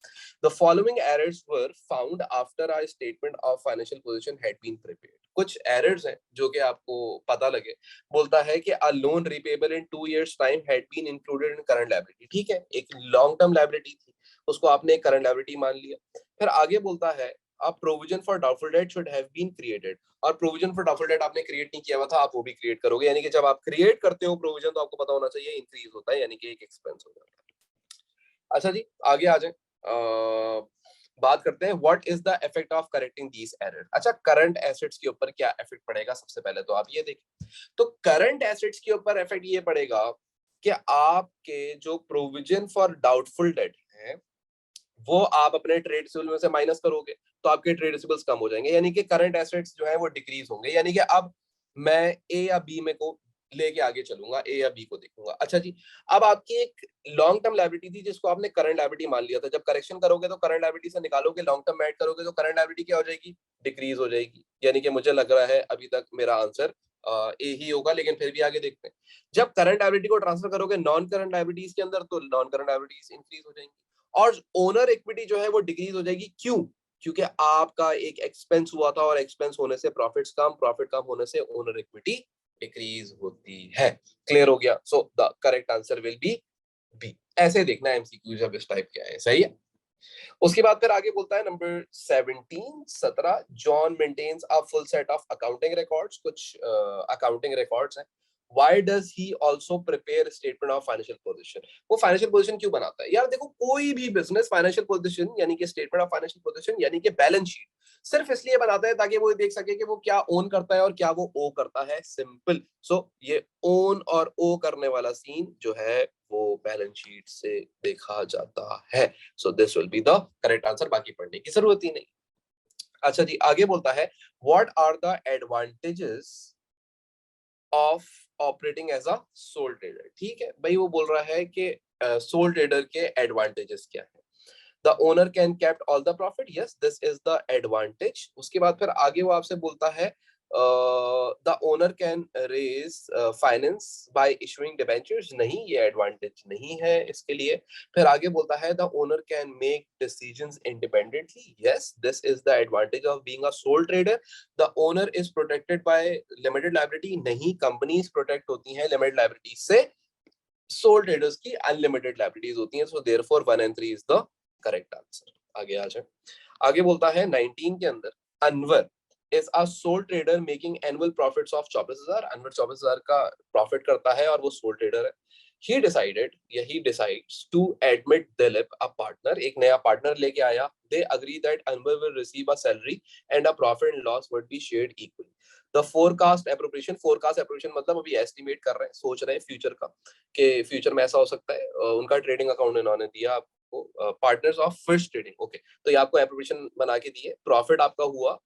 The following errors were found after our statement of financial position had been prepared. कुछ एरर्स हैं जो कि आपको पता लगे। बोलता है कि a loan repayable in 2 years time had been included in current liability. ठीक है, एक लॉन्ग टर्म लायबिलिटी थी, उसको आपने एक करंट लायबिलिटी मान लिया। फिर आगे बोलता है a provision for doubtful debt should have been created, और प्रोविजन फॉर डाउटफुल डेट आपने क्रिएट नहीं किया हुआ था, आप वो भी क्रिएट करोगे, यानी कि जब आप क्रिएट करते हो प्रोविजन तो आपको पता होना चाहिए इंक्रीज होता है, यानी कि एक एक्सपेंस हो जाता है। अच्छा जी, आगे आ जाए, बात करते हैं what is the effect of correcting these errors. अच्छा, करंट एसेट्स के ऊपर क्या इफेक्ट पड़ेगा, सबसे पहले तो आप ये देखें। तो करंट एसेट्स के ऊपर इफेक्ट ये पड़ेगा कि आपके जो प्रोविजन फॉर डाउटफुल डेट है वो आप अपने ट्रेड रिसीवेबल में से माइनस करोगे तो आपके ट्रेड रिसीवेबल्स कम हो जाएंगे, यानी कि करंट एसेट्स जो है वो डिक्रीज होंगे, यानी कि अब मैं ए या बी में को लेके आगे चलूंगा, ए या बी को देखूंगा। अच्छा जी, अब आपकी एक लॉन्ग टर्म लायबिलिटी थी जिसको आपने करंट लायबिलिटी मान लिया था, जब करेक्शन करोगे तो करंट लायबिलिटी से निकालोगे, लॉन्ग टर्म ऐड करोगे तो करंट लायबिलिटी क्या हो जाएगी, डिक्रीज हो जाएगी, यानी कि मुझे लग रहा है अभी तक मेरा आंसर ए ही होगा, लेकिन फिर भी आगे देखते हैं। जब करंट लायबिलिटी को ट्रांसफर करोगे नॉन करंट लायबिलिटीज के अंदर तो नॉन करंट लायबिलिटीज इंक्रीज हो जाएंगी, और ओनर इक्विटी जो है वो डिक्रीज हो जाएगी। क्यों? क्योंकि आपका एक एक्सपेंस हुआ था और एक्सपेंस होने से प्रॉफिट्स कम, प्रॉफिट कम होने से ओनर इक्विटी डिक्रीज होती है। क्लियर हो गया? So the correct answer will be B. ऐसे देखना एमसीक्यू जब इस टाइप के आए, सही है। उसके बाद फिर आगे बोलता है number 17 John maintains a full set of accounting records. कुछ अकाउंटिंग रिकॉर्ड्स हैं। Why does he also prepare statement of financial position? वो फाइनेंशियल पोजीशन क्यों बनाता है? यार देखो, कोई भी बिजनेस फाइनेंशियल पोजीशन यानी कि स्टेटमेंट ऑफ फाइनेंशियल पोजीशन यानी कि बैलेंस शीट सिर्फ इसलिए बनाता है ताकि वो देख सके कि वो क्या ओन करता है और क्या वो ओ करता है। सिंपल। सो ये ओन और ओ करने वाला सीन जो है वो बैलेंस शीट से देखा जाता है। So this will be the correct answer, बाकी पढ़ने की जरूरत ही नहीं। अच्छा जी, आगे बोलता है what are the advantages of operating as a sole trader. ठीक है भाई, वो बोल रहा है कि सोल ट्रेडर के एडवांटेजेस क्या है। The owner can kept all the profit, yes this is the advantage. उसके बाद फिर आगे वो आपसे बोलता है the owner can raise finance by issuing debentures, नहीं ये एडवांटेज नहीं है इसके लिए। फिर आगे बोलता है the owner can make decisions independently, yes this is the advantage of being a sole trader. The owner is protected by limited liability, नहीं कंपनीज प्रोटेक्ट होती हैं लिमिटेड लायबिलिटी से, सोल ट्रेडर्स की अनलिमिटेड लायबिलिटीज होती हैं। So therefore 1 and 3 is the correct answer. आगे आ जाए, आगे बोलता है 19 के अंदर Anwar is a sole trader making annual profits of 24,000। Anwar 24,000 का प्रॉफिट करता है और वो सोल ट्रेडर है। he decided या he decides to admit Dilip a partner, एक नया पार्टनर लेके आया। they agree that Anwar will receive a salary and a profit and loss would be shared equally. the forecast appropriation मतलब अभी estimate कर रहे हैं, सोच रहे हैं फ्यूचर का कि फ्यूचर में ऐसा हो सकता है। उनका ट्रेडिंग अकाउंट इन्होंने दिया आपको, partners of fish trading, okay. तो ये आपको एप्रोप्रिएशन बना के दिए। प्रॉफिट आपका हुआ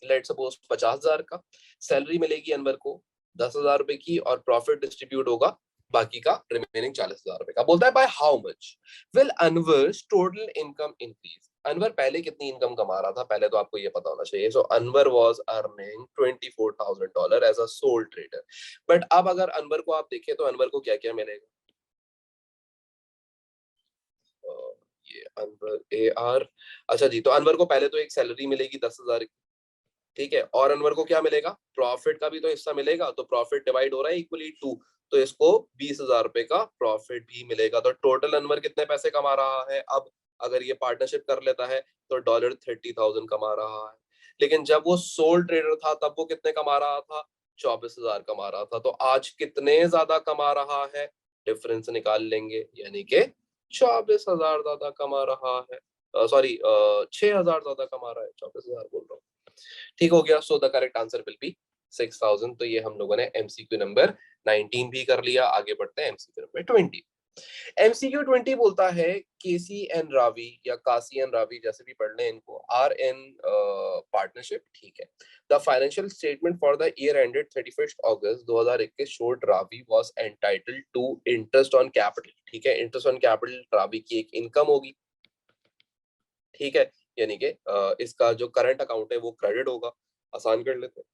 लेट सपोज 50,000 का, सैलरी मिलेगी अनवर को 10,000 रुपए की, और प्रॉफिट डिस्ट्रीब्यूट होगा बाकी का रिमेनिंग 40,000 रुपए का। बोलता है by how much will Anwar's total income increase. Anwar पहले कितनी इनकम कमा रहा था, पहले तो आपको ये पता होना चाहिए। So Anwar was earning $24,000 as a sole trader. But अब अगर अनवर को आप देखें तो अनवर को क्या क्या मिलेगा, ये अनवर ए आर। अच्छा जी, तो अनवर को पहले तो एक सैलरी मिलेगी 10,000, ठीक है, और अनवर को क्या मिलेगा, प्रॉफिट का भी तो हिस्सा मिलेगा। तो प्रॉफिट डिवाइड हो रहा है इक्वली 2, तो इसको 20,000 रुपए का प्रॉफिट भी मिलेगा। तो टोटल अनवर कितने पैसे कमा रहा है अब, अगर ये पार्टनरशिप कर लेता है तो $30,000 कमा रहा है। लेकिन जब वो सोल ट्रेडर था तब वो कितने कमा रहा था, 24,000 कमा रहा था। तो आज कितने ज्यादा कमा रहा है, डिफरेंस निकाल लेंगे, यानी कि 24,000 ज्यादा कमा रहा है। सॉरी 6,000 ज्यादा कमा रहा है, 24,000 बोल रहा हूँ। ठीक हो गया। So the correct answer will B 6,000। तो ये हम लोगों ने एमसीक्यू नंबर 19 भी कर लिया। आगे बढ़ते हैं एमसीक्यू नंबर 20। MCQ 20 बोलता है केसी एंड रावी या कासी एंड रावी जैसे भी पढ़ लें इनको, आर इन पार्टनरशिप, ठीक है। The financial statement for the year ended 31st August 2021 showed Ravi was entitled to interest on capital, ठीक है। इंटरेस्ट ऑन कैपिटल रावी की एक इनकम होगी, ठीक है। यानी कि इसका जो करंट अकाउंट है वो क्रेडिट होगा, आसान कर लेते हैं,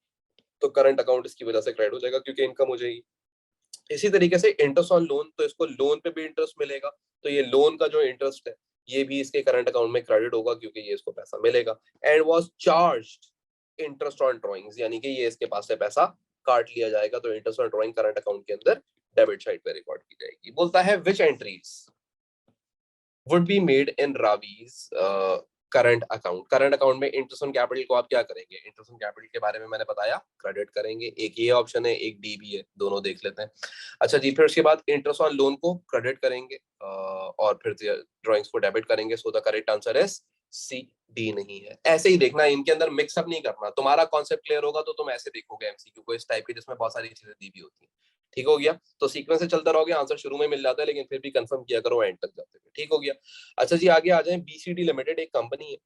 तो करंट अकाउंट इसकी वजह से क्रेडिट हो जाएगा क्योंकि इनकम हो जाएगी। इसी तरीके से इंटरेस्ट ऑन लोन, तो इसको लोन पे भी इंटरेस्ट मिलेगा, तो ये लोन का जो इंटरेस्ट है ये भी इसके करंट अकाउंट में क्रेडिट होगा क्योंकि ये इसको पैसा मिलेगा। And was charged interest on drawings, यानी कि ये इसके पास से पैसा काट लिया जाएगा, तो interest on drawing current account के अंदर डेबिट साइड पे रिकॉर्ड की जाएगी। बोलता है which entries would be made in Ravi's current account. Current account में इंटरेस्ट ऑन कैपिटल को आप क्या करेंगे, इंटरेस्ट ऑन कैपिटल के बारे में मैंने बताया, क्रेडिट करेंगे। एक ये ऑप्शन है, एक डी भी है, दोनों देख लेते हैं। अच्छा जी, फिर उसके बाद इंटरेस्ट ऑन लोन को क्रेडिट करेंगे और फिर ड्राइंग्स को डेबिट करेंगे। So the correct answer is C, D नहीं है। ऐसे ही देखना, इनके अंदर मिक्सअप नहीं करना। तुम्हारा कॉन्सेप्ट क्लियर होगा तो तुम ऐसे देखोगे एमसीक्यू को इस टाइप के जिसमें बहुत सारी चीजें दी भी होती है, ठीक हो गया। तो सीक्वेंस से चलता रहोगे, आंसर शुरू में मिल जाता है लेकिन फिर भी कंफर्म किया करो एंड तक जाते हुए, ठीक हो गया। अच्छा जी, आगे आ जाए। बीसीडी लिमिटेड एक कंपनी है।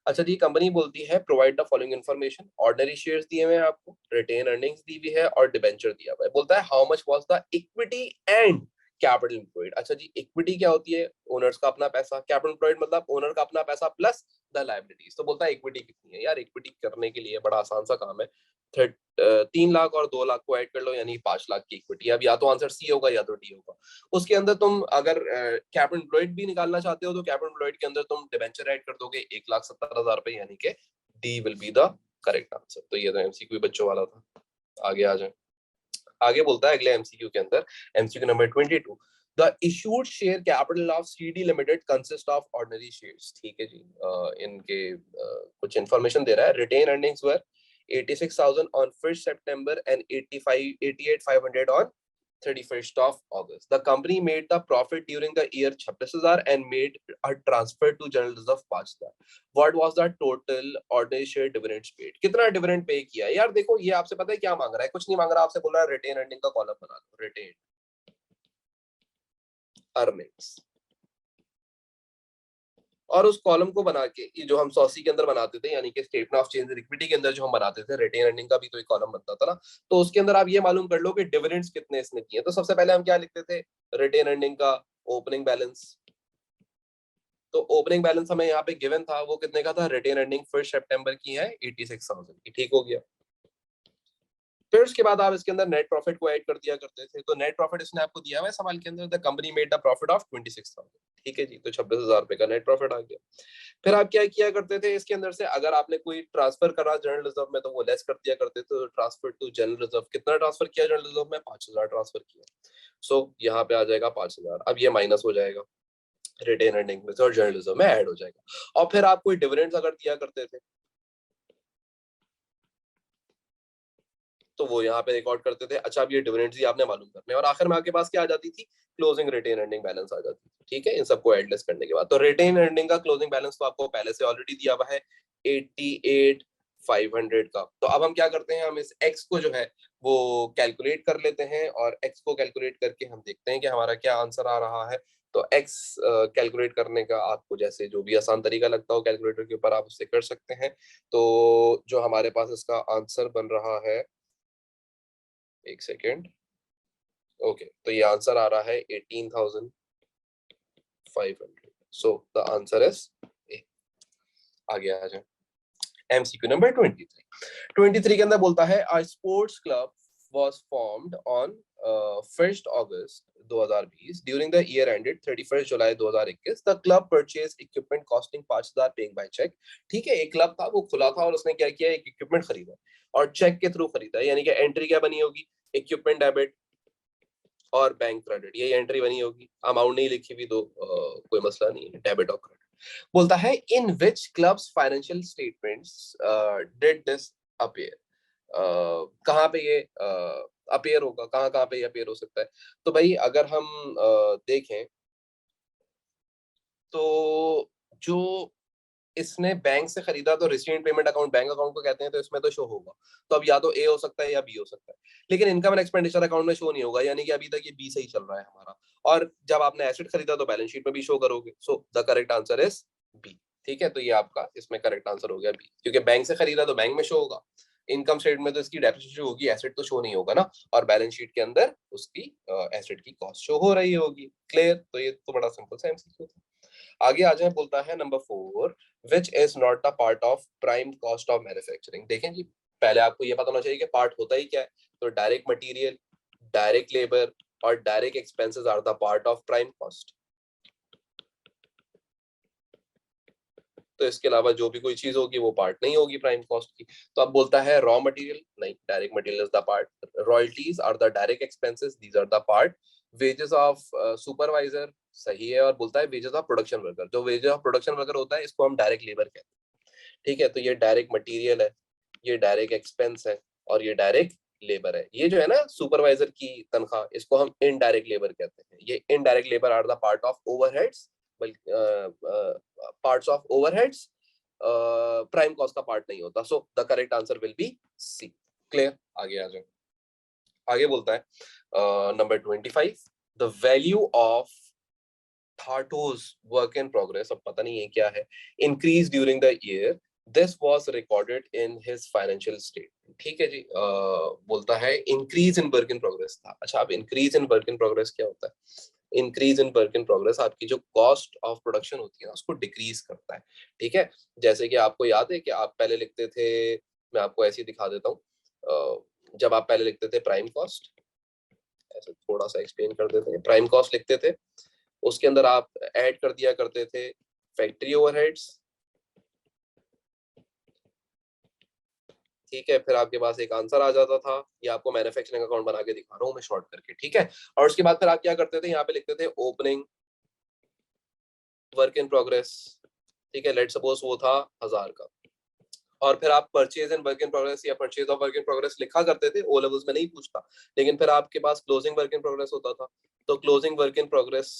अच्छा जी, कंपनी बोलती है provide the following information. Ordinary shares दिए हुए हैं आपको, रिटेन अर्निंग्स दी हुई है और डिबेंचर दिया हुआ है। बोलता है how much was the equity and capital employed. अच्छा जी, इक्विटी क्या होती है, ओनर्स का अपना पैसा, कैपिटल एम्प्लॉयड मतलब ओनर का अपना पैसा प्लस द लायबिलिटीज। तो बोलता है इक्विटी कितनी है। यार इक्विटी करने के लिए बड़ा आसान सा काम है, 3 लाख और 2 लाख को ऐड कर लो यानी 5 लाख की इक्विटी। अब या तो आंसर सी होगा या तो डी होगा। उसके अंदर तुम अगर कैपिटल एम्प्लॉयड भी निकालना चाहते हो तो कैपिटल एम्प्लॉयड के अंदर तुम डिबेंचर ऐड कर दोगे 1,70,000 रुपए, यानी कि D will be the correct answer. तो ये तो एमसीक्यू बच्चों वाला था। आगे आ जाए। आगे बोलता है अगले एमसीक्यू के अंदर, MCQ number 22, the issued share capital of CD limited consist of ordinary shares. ठीक है जी, इनके कुछ इंफॉर्मेशन दे रहा है। Retain earnings were 86,000 on 1st September and 88,500 on 31st of August. The company made the profit during the year 26,000 and made a transfer to general reserve 5,000. What was the total ordinary share dividends paid? कितना dividend pay किया यार? देखो ये आपसे पता है क्या मांग रहा है, कुछ नहीं मांग रहा, आपसे बोल रहा है रिटेन अर्निंग का कॉलम बना दो, रिटेन अर्निंग्स, और उस कॉलम को बना के जो हम सॉसी के अंदर बनाते थे, यानी कि स्टेटमेंट ऑफ चेंज इक्विटी के अंदर जो हम बनाते थे, रिटेन अर्निंग का भी तो एक कॉलम बनता था ना, तो उसके अंदर आप ये मालूम कर लो कि डिविडेंड्स कितने इसने किए। तो सबसे पहले हम क्या लिखते थे, रिटेन अर्निंग का ओपनिंग बैलेंस। तो ओपनिंग बैलेंस हमें यहाँ पे गिवन था, वो कितने का था, रिटेन अर्निंग 1 सितंबर की है 86,000 की, ठीक हो गया। फिर उसके बाद आप इसके अंदर नेट प्रॉफिट को ऐड कर दिया करते थे, तो नेट प्रॉफिट इसने आपको दिया हुआ है सवाल के अंदर, the company made the profit of 26,000, ठीक है जी, तो 26,000 रुपए का नेट प्रॉफिट आ गया। फिर आप क्या किया करते थे इसके अंदर से, अगर आपने कोई ट्रांसफर करा जनरल रिजर्व में तो वो लेस कर दिया करते थे, तो ट्रांसफर टू जनरल रिजर्व, कितना ट्रांसफर किया जनरल रिजर्व में, 5,000 ट्रांसफर किया। सो यहाँ पे आ जाएगा 5,000, अब ये माइनस हो जाएगा रिटेन अर्निंग में से और जनरल रिजर्व में ऐड हो जाएगा। और फिर आप कोई डिविडेंड्स अगर दिया करते थे तो वो यहाँ पे रिकॉर्ड करते थे। अच्छा, अब ये डिविडेंड्स ही आपने मालूम करने, और आखिर में आपके पास क्या आ जाती थी, क्लोजिंग रिटेन अर्निंग बैलेंस आ जाती थी, ठीक है, इन सबको एडलेस करने के बाद। तो रिटेन अर्निंग का क्लोजिंग बैलेंस तो आपको पहले से ऑलरेडी दिया हुआ है 88,500 का। तो अब हम क्या करते हैं, हम इस x को जो है वो कैलकुलेट कर लेते हैं, और x को कैलकुलेट करके हम देखते हैं कि हमारा क्या आंसर आ रहा है। तो x कैलकुलेट करने का आपको जैसे जो भी आसान तरीका लगता हो कैलकुलेटर के ऊपर आप उससे कर सकते हैं। तो जो हमारे पास इसका आंसर बन रहा है, एक सेकेंड, ओके, तो ये आंसर आ रहा है 18,500। So the answer is a. आगे आ जाए, एमसीक्यू नंबर 23 के अंदर बोलता है a sports club was formed on 1st August 2020 during the year ended 31st July 2021. The club purchased equipment costing 5,000 paying by check. ठीक है, एक क्लब था, वो खुला था और उसने क्या किया, एक इक्विपमेंट खरीदा और चेक के थ्रू खरीदा, यानी कि एंट्री क्या बनी होगी, इक्विपमेंट डेबिट और बैंक क्रेडिट, ये एंट्री बनी होगी। अमाउंट नहीं लिखी भी तो कोई मसला नहीं है, डेबिट और क्रेडिट। बोलता है in which clubs financial statements did this appear. कहाँ पे ये अपीयर होगा, कहाँ कहाँ पे ये अपीयर हो सकता है। तो भाई अगर हम देखें तो जो इसने बैंक से खरीदा तो रिसीवेंट पेमेंट अकाउंट बैंक अकाउंट को कहते हैं, तो इसमें तो शो होगा। तो अब या तो ए हो सकता है या बी हो सकता है, लेकिन इनकम एंड एक्सपेंडिचर अकाउंट में शो नहीं होगा, यानी कि अभी तक ये बी से ही चल रहा है हमारा। और जब आपने एसेट खरीदा तो बैलेंस शीट में भी शो करोगे, so the correct answer is B. ठीक है, तो ये आपका इसमें करेक्ट आंसर हो गया बी, क्योंकि बैंक से खरीदा तो बैंक में शो होगा, इनकम स्टेटमेंट में तो इसकी डेप्रिसिएशन होगी, एसेट तो शो नहीं होगा ना, और बैलेंस शीट के अंदर उसकी एसेट की कॉस्ट शो हो रही होगी। क्लियर, तो ये तो बड़ा सिंपल सा एमसीक्यू था। आगे आ जाए, बोलता है number 4, which is not the part of prime cost of manufacturing. देखें जी, पहले आपको ये पता होना चाहिए कि पार्ट होता ही क्या है। तो डायरेक्ट मटेरियल, डायरेक्ट लेबर और direct expenses are the part of prime cost. तो इसके अलावा जो भी कोई चीज होगी वो पार्ट नहीं होगी प्राइम कॉस्ट की। तो अब बोलता है रॉ मटेरियल, नहीं, direct material is the part. Royalties are the direct expenses, these are the part. Wages of supervisor, सही है। और बोलता है वेजेस ऑफ प्रोडक्शन वर्कर, जो वेजेस ऑफ प्रोडक्शन वर्कर होता है इसको हम डायरेक्ट लेबर कहते हैं। ठीक है, तो ये डायरेक्ट मटेरियल है, ये डायरेक्ट एक्सपेंस है, और ये डायरेक्ट लेबर है। ये जो है ना सुपरवाइजर की तनख्वाह, इसको हम इनडायरेक्ट लेबर कहते हैं। ये indirect labour are the part of overheads, parts of overheads, prime cost का पार्ट नहीं होता। So the correct answer will be C. Clear, आगे आ जाए। आगे बोलता है नंबर 25, द वैल्यू ऑफ थाटोज वर्क इन प्रोग्रेस, अब पता नहीं है क्या है, increase during the year, this was recorded in his financial statement. ठीक है जी, बोलता है increase in work in progress था। अच्छा, अब increase in work in progress क्या होता है? Increase in work in progress आपकी जो कॉस्ट ऑफ प्रोडक्शन होती है ना उसको डिक्रीज करता है। ठीक है, जैसे कि आपको याद है कि आप पहले लिखते थे, मैं आपको ऐसे ही दिखा देता हूँ, जब आप पहले लिखते थे प्राइम कॉस्ट, ऐसे थोड़ा सा एक्सप्लेन कर देते हैं, प्राइम कॉस्ट लिखते थे, उसके अंदर आप ऐड कर दिया करते थे फैक्ट्री ओवरहेड्स। ठीक है, फिर आपके पास एक आंसर आ जाता था, ये आपको मैन्युफैक्चरिंग अकाउंट बना के दिखा रहा हूं मैं शॉर्ट करके। ठीक है, और उसके बाद फिर आप क्या करते थे, यहाँ पे लिखते थे ओपनिंग वर्क इन प्रोग्रेस। ठीक है, लेट सपोज वो था 1000 का, और फिर आप purchase and work in progress या purchase of work in progress लिखा करते थे। ओ लेवल्स में नहीं पूछता, लेकिन फिर आपके पास क्लोजिंग वर्क इन प्रोग्रेस होता था। तो closing work in progress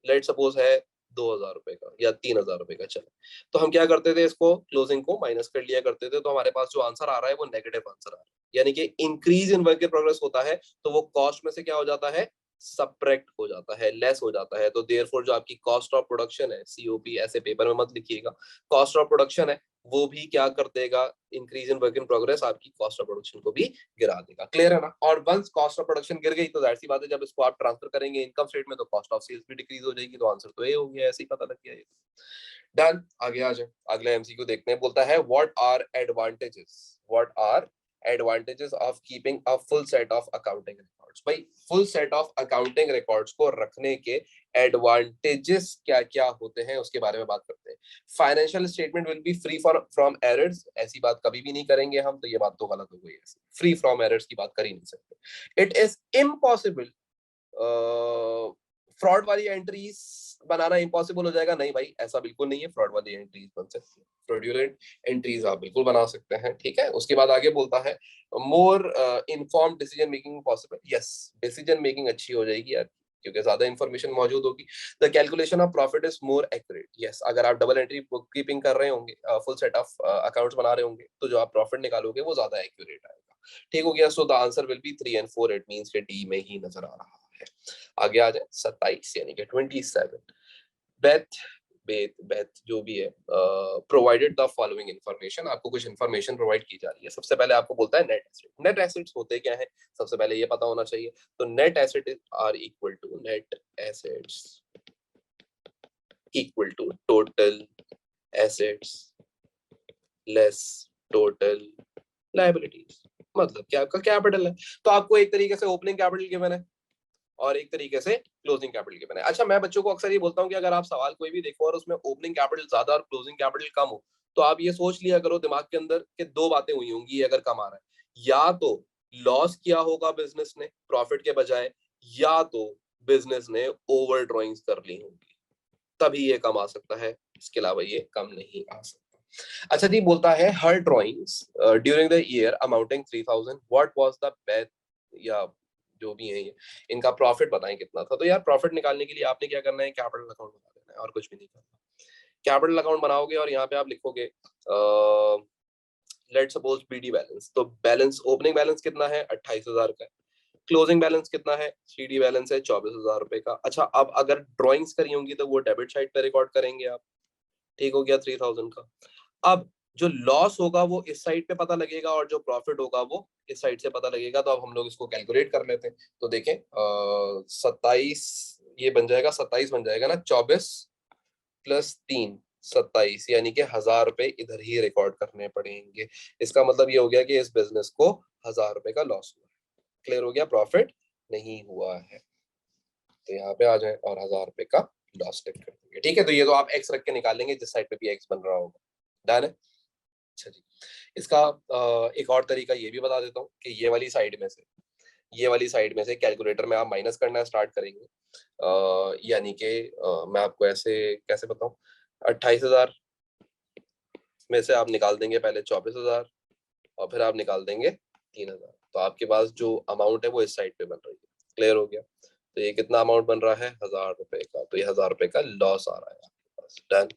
let suppose है 2000 रुपए का या 3000 रुपए का, चले, तो हम क्या करते थे, इसको क्लोजिंग को माइनस कर लिया करते थे। तो हमारे पास जो आंसर आ रहा है वो नेगेटिव आंसर आ रहा है, यानी कि increase in work in progress होता है तो वो कॉस्ट में से क्या हो जाता है, सब्ट्रैक्ट हो जाता है, लेस हो जाता है। तो देयरफॉर जो आपकी कॉस्ट ऑफ प्रोडक्शन है, सीओपी ऐसे पेपर में मत लिखिएगा, कॉस्ट ऑफ प्रोडक्शन है, वो भी क्या कर देगा, increase in work in progress आपकी कॉस्ट ऑफ प्रोडक्शन को भी गिरा देगा। क्लियर है ना? और वंस कॉस्ट ऑफ प्रोडक्शन गिर गई तो जाहिर सी बात है, जब इसको आप ट्रांसफर करेंगे इनकम स्टेट में तो कॉस्ट ऑफ सेल्स भी डिक्रीज हो जाएगी। तो आंसर तो ये हो गया, ऐसे ही पता लग गया ये। डन, आगे आ जाए, अगला एमसीक्यू देखते हैं। बोलता है what are advantages of keeping a full set of accounting records. भाई, full set of accounting records को रखने के एडवांटेजेस क्या क्या होते हैं उसके बारे में बात करते हैं। Financial statement will be free from errors, ऐसी बात कभी भी नहीं करेंगे हम, तो ये बात तो गलत हो गई। ऐसी फ्री फ्रॉम एरर्स की बात कर ही नहीं सकते। इट इज इम्पॉसिबल, फ्रॉड वाली एंट्रीज बनाना इम्पॉसिबल हो जाएगा, नहीं भाई ऐसा बिल्कुल नहीं है, फ्रॉड वाली एंट्रीज बन सकती है, फ्रॉडुलेंट एंट्रीज आप बिल्कुल बना सकते हैं। ठीक है, उसके बाद आगे बोलता है more informed decision making possible. Yes, decision making अच्छी हो जाएगी यार, क्योंकि ज्यादा इंफॉर्मेशन मौजूद होगी। The calculation of profit is more accurate. Yes, अगर आप डबल एंट्री बुक कीपिंग कर रहे होंगे, फुल सेट ऑफ अकाउंट्स बना रहे होंगे, तो जो आप प्रॉफिट निकालोगे वो ज्यादा एक्यूरेट आएगा। ठीक हो गया, so the answer will B 3 and 4, it means के डी में ही नजर आ रहा है। आगे आ जाए 27 यानी कि 27, बेथ बेथ बेथ जो भी है, प्रोवाइडेड द फॉलोइंग इंफॉर्मेशन, आपको कुछ इंफॉर्मेशन प्रोवाइड की जा रही है। सबसे पहले आपको बोलता है नेट एसेट। नेट एसेट्स होते क्या है, सबसे पहले ये पता होना चाहिए। तो net asset are equal to, net assets equal to total assets less total liabilities. मतलब क्या, आपका कैपिटल है, तो आपको एक तरीके से ओपनिंग कैपिटल गिवन है और एक तरीके से क्लोजिंग कैपिटल गिवन है। अच्छा, मैं बच्चों को अक्सर ये बोलता हूँ कि अगर आप सवाल कोई भी देखो और उसमें ओपनिंग कैपिटल ज्यादा और क्लोजिंग कैपिटल कम हो, तो आप ये सोच लिया करो दिमाग के अंदर कि दो बातें हुई होंगी अगर कम आ रहा है, या तो लॉस किया होगा बिजनेस ने प्रॉफिट के बजाय, या तो बिजनेस ने ओवर ड्रॉइंग्स कर ली होंगी, तभी ये कम आ सकता है, इसके अलावा ये कम नहीं आ सकता। अच्छा जी, बोलता है her drawings during the year amounting 3000, what was the best, या जो भी है ये, इनका प्रॉफिट बताएं कितना था। तो यार प्रॉफिट निकालने के लिए आपने क्या करना है, कैपिटल अकाउंट बना देना है और कुछ भी नहीं करना। कैपिटल अकाउंट बनाओगे और यहाँ पे आप लिखोगे लेट सपोज बीडी बैलेंस, तो बैलेंस ओपनिंग बैलेंस कितना है 28,000 का, क्लोजिंग बैलेंस कितना है, सीडी बैलेंस है 24,000 रुपए का। अच्छा, अब अगर ड्रॉइंग्स करी होंगी तो वो डेबिट साइड पे रिकॉर्ड करेंगे आप, ठीक हो गया 3,000 का। अब जो लॉस होगा वो इस साइड पे पता लगेगा और जो प्रॉफिट होगा वो इस साइड से पता लगेगा। तो अब हम लोग इसको कैलकुलेट कर लेते हैं। तो देखें 27 ये बन जाएगा, 27 बन जाएगा ना, 24+3 27, यानी कि 1,000 रुपए इधर ही रिकॉर्ड करने पड़ेंगे। इसका मतलब ये हो गया कि इस बिजनेस को 1,000 रुपए का लॉस हुआ। क्लियर हो गया, प्रॉफिट नहीं हुआ है। तो यहाँ पे आ जाए और 1,000 रुपए का लॉस टिक कर देंगे। ठीक है, तो ये तो आप एक्स रख के निकालेंगे जिस साइड पे भी एक्स बन रहा होगा। डन है। अच्छा जी, इसका एक और तरीका ये भी बता देता हूँ कि ये वाली साइड में से, ये वाली साइड में से कैलकुलेटर में आप माइनस करना स्टार्ट करेंगे। यानी कि मैं आपको ऐसे कैसे बताऊं, 28,000 में से आप निकाल देंगे पहले 24,000 और फिर आप निकाल देंगे 3,000। तो आपके पास जो अमाउंट है वो इस साइड पे बन रही है। क्लियर हो गया। तो ये कितना अमाउंट बन रहा है 1,000 रुपए का, तो ये 1,000 रुपए का लॉस आ रहा है आपके पास। डन।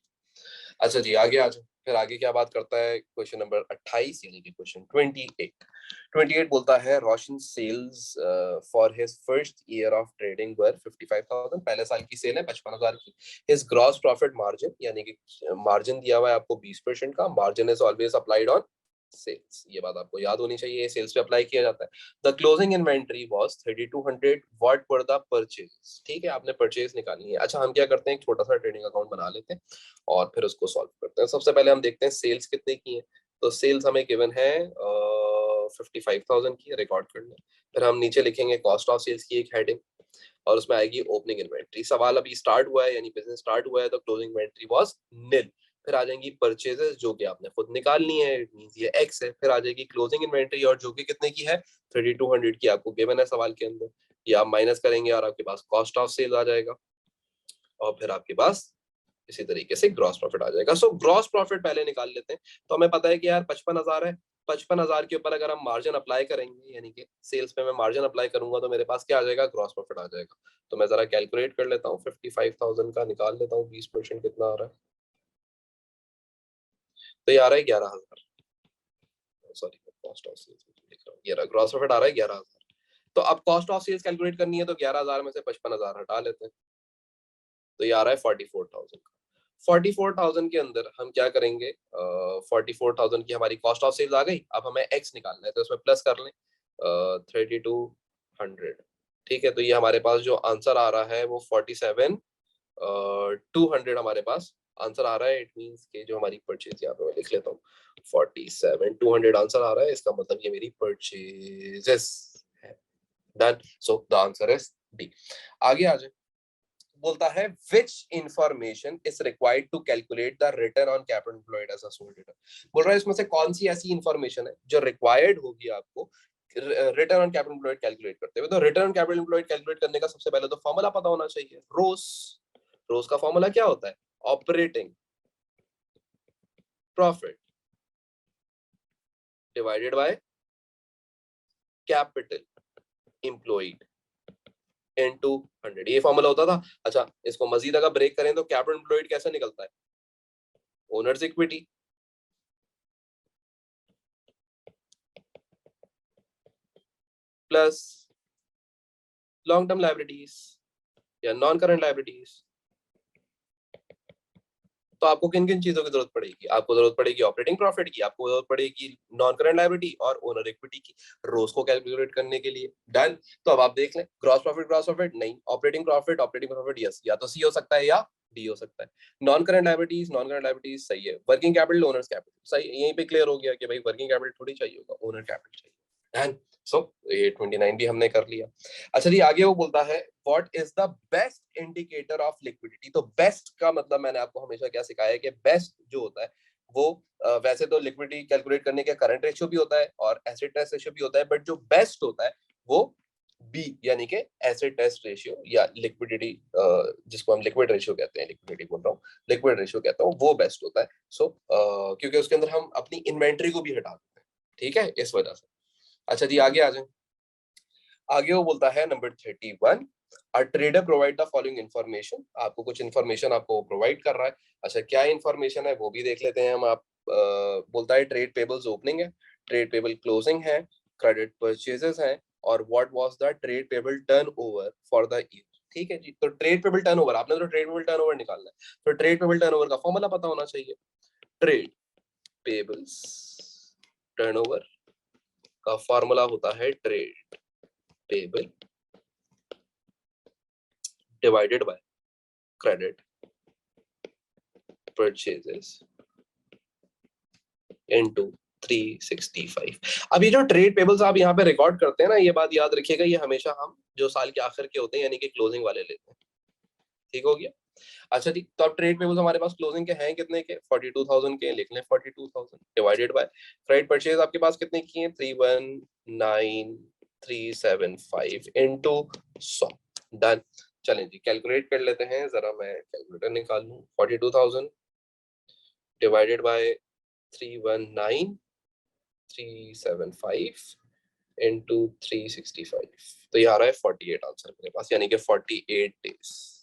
अच्छा जी, आगे आ जाओ। फिर आगे क्या बात करता है, क्वेश्चन नंबर 28 यानी कि क्वेश्चन 28 बोलता है Roshan sales for his first year of trading were 55,000, पहले साल की सेल है 55,000 की। हिज ग्रॉस प्रॉफिट मार्जिन, यानी कि मार्जिन दिया हुआ है आपको 20% का, margin is always applied on sales, ये बात आपको याद होनी चाहिए, सेल्स पे अप्लाई किया जाता है। The closing inventory was 3,200, what were the purchase. ठीक है, आपने परचेज निकालनी है। अच्छा, हम क्या करते हैं, एक छोटा सा ट्रेडिंग अकाउंट बना लेते हैं और फिर उसको सॉल्व करते हैं। सबसे पहले हम देखते हैं सेल्स कितने की है। तो सेल्स हमें गिवन है 55,000 की, रिकॉर्ड कर लें। फिर हम नीचे लिखेंगे कॉस्ट ऑफ सेल्स की एक हेडिंग और उसमें आएगी ओपनिंग इन्वेंट्री। सवाल अभी स्टार्ट हुआ है, यानी बिजनेस स्टार्ट हुआ है, तो क्लोजिंग इन्वेंट्री वाज निल। फिर आ जाएंगी परचेजेस जो कि आपने खुद निकालनी है, इट मींस ये एक्स है। फिर आ जाएगी क्लोजिंग इन्वेंट्री और जो कि कितने की है 3,200 की, आपको गिवन है सवाल के अंदर। ये आप माइनस करेंगे और आपके पास कॉस्ट ऑफ सेल आ जाएगा और फिर आपके पास इसी तरीके से ग्रॉस प्रॉफिट आ जाएगा। सो ग्रॉस प्रॉफिट पहले निकाल लेते हैं। तो हमें पता है कि यार 55,000 है, 55,000 के ऊपर अगर हम मार्जिन अप्लाई करेंगे, यानी कि सेल्स पे मैं मार्जिन अप्लाई करूंगा, तो मेरे पास क्या आ जाएगा, ग्रॉस प्रॉफिट आ जाएगा। तो मैं जरा कैलकुलेट कर लेता हूँ, 55,000 का निकाल लेता हूँ, 20% कितना आ रहा है। तो ये आ रहा है 11,000, सॉरी कॉस्ट ऑफ सेल्स लिख रहा हूँ, 11 ग्रॉस प्रॉफिट आ रहा है 11,000। तो अब कॉस्ट ऑफ सेल्स कैलकुलेट करनी है, तो 11,000 में से 55,000 हटा लेते हैं, तो ये आ रहा है 44,000 का। 44,000 के अंदर हम क्या करेंगे, 44,000 की हमारी कॉस्ट ऑफ सेल्स आ गई। अब हमें एक्स निकालना है, तो उसमें प्लस कर लें 3,200। ठीक है, तो ये हमारे पास जो आंसर आ रहा है वो 47,200 हमारे पास आंसर आ रहा है। इट मींस के जो हमारी परचेज, यहाँ पे मैं लिख लेता हूँ 47,200 आंसर आ रहा है, इसका मतलब ये मेरी परचेजेस है। Done. So the answer is D. आगे आ जाए, बोलता है which information is required to calculate the return on capital employed as a sole trader। बोल रहा है इसमें से कौन सी ऐसी इंफॉर्मेशन है जो रिक्वायर्ड होगी आपको return on capital employed calculate करते हुए। तो return on capital employed calculate करने का सबसे पहले तो फॉर्मूला पता होना चाहिए, रोस। रोस का फॉर्मूला क्या होता है, operating profit divided by capital employed into 100, ये फॉर्मूला होता था। अच्छा, इसको मजीद अगर ब्रेक करें तो कैपिटल एम्प्लॉयड कैसे निकलता है, owners equity plus long term liabilities या नॉन करंट लाइबिलिटीज। तो आपको किन किन चीजों की जरूरत पड़ेगी, आपको जरूरत पड़ेगी ऑपरेटिंग प्रॉफिट की, आपको जरूरत पड़ेगी नॉन करंट लाइबिलिटी और ओनर इक्विटी की, रोज को कैलकुलेट करने के लिए। डन। तो अब आप देख लें, ग्रॉस प्रॉफिट नहीं, ऑपरेटिंग प्रॉफिट यस, या तो सी हो सकता है या डी हो सकता है। नॉन करंट लाइबिलिटीज सही है, वर्किंग कैपिटल ओनर्स कैपिटल सही, यहीं पे क्लियर हो गया कि भाई वर्किंग कैपिटल थोड़ी चाहिए होगा, ओनर कैपिटल चाहिए। डन। सो ये 29 भी हमने कर लिया। अच्छा जी, आगे वो बोलता है what is the best indicator of liquidity. तो बेस्ट का मतलब मैंने आपको हमेशा क्या सिखाया है कि बेस्ट जो होता है वो वैसे तो लिक्विडिटी कैलकुलेट करने के करंट रेशियो भी होता है और एसिड टेस्ट रेशियो भी होता है, बट जो बेस्ट होता है वो बी, यानी कि एसिड टेस्ट रेशियो या लिक्विडिटी, जिसको हम लिक्विड रेशियो कहते हैं, लिक्विडिटी बोल रहा हूँ, लिक्विड रेशियो कहता हूँ, वो बेस्ट होता है। सो क्योंकि उसके अंदर हम अपनी इन्वेंट्री को भी हटा देते हैं, ठीक है, इस वजह से। अच्छा जी, आगे आ जाए। आगे वो बोलता है number 31 a trader provide the following information, आपको कुछ इन्फॉर्मेशन आपको प्रोवाइड कर रहा है। अच्छा क्या इन्फॉर्मेशन है वो भी देख लेते हैं हम। आप बोलता है ट्रेड पेबल्स ओपनिंग है, ट्रेड पेबल क्लोजिंग है, क्रेडिट परचेजेस है, और what was the trade payable turnover for the year. ठीक है जी, तो ट्रेड पेबल टर्नओवर, आपने तो ट्रेड पेबल टर्नओवर निकालना है, तो ट्रेड पेबल टर्नओवर का फॉर्मूला पता होना चाहिए। ट्रेड पेबल्स टर्नओवर का फॉर्मूला होता है trade payable divided by credit purchases into 365। अब ये जो ट्रेड पेबल्स आप यहाँ पे रिकॉर्ड करते हैं ना, ये बात याद रखिएगा, ये हमेशा हम जो साल के आखिर के होते हैं यानी कि क्लोजिंग वाले लेते हैं। ठीक हो गया। अच्छा ठीक, तो अब ट्रेड पेबल्स हमारे पास क्लोजिंग के हैं कितने के, 42,000 के, लिख लें 42,000 डिवाइडेड बाय क्रेडिट परचेज आपके पास कितने की हैं, 319,375 इनटू 100। डन। चलें जी कैलकुलेट कर लेते हैं, जरा मैं कैलकुलेटर निकाल लूं। 42,000 डिवाइडेड बाय 319,375 इनटू 365, तो ये आ रहा है 48 आंसर मेरे पास, यानी कि 48 days.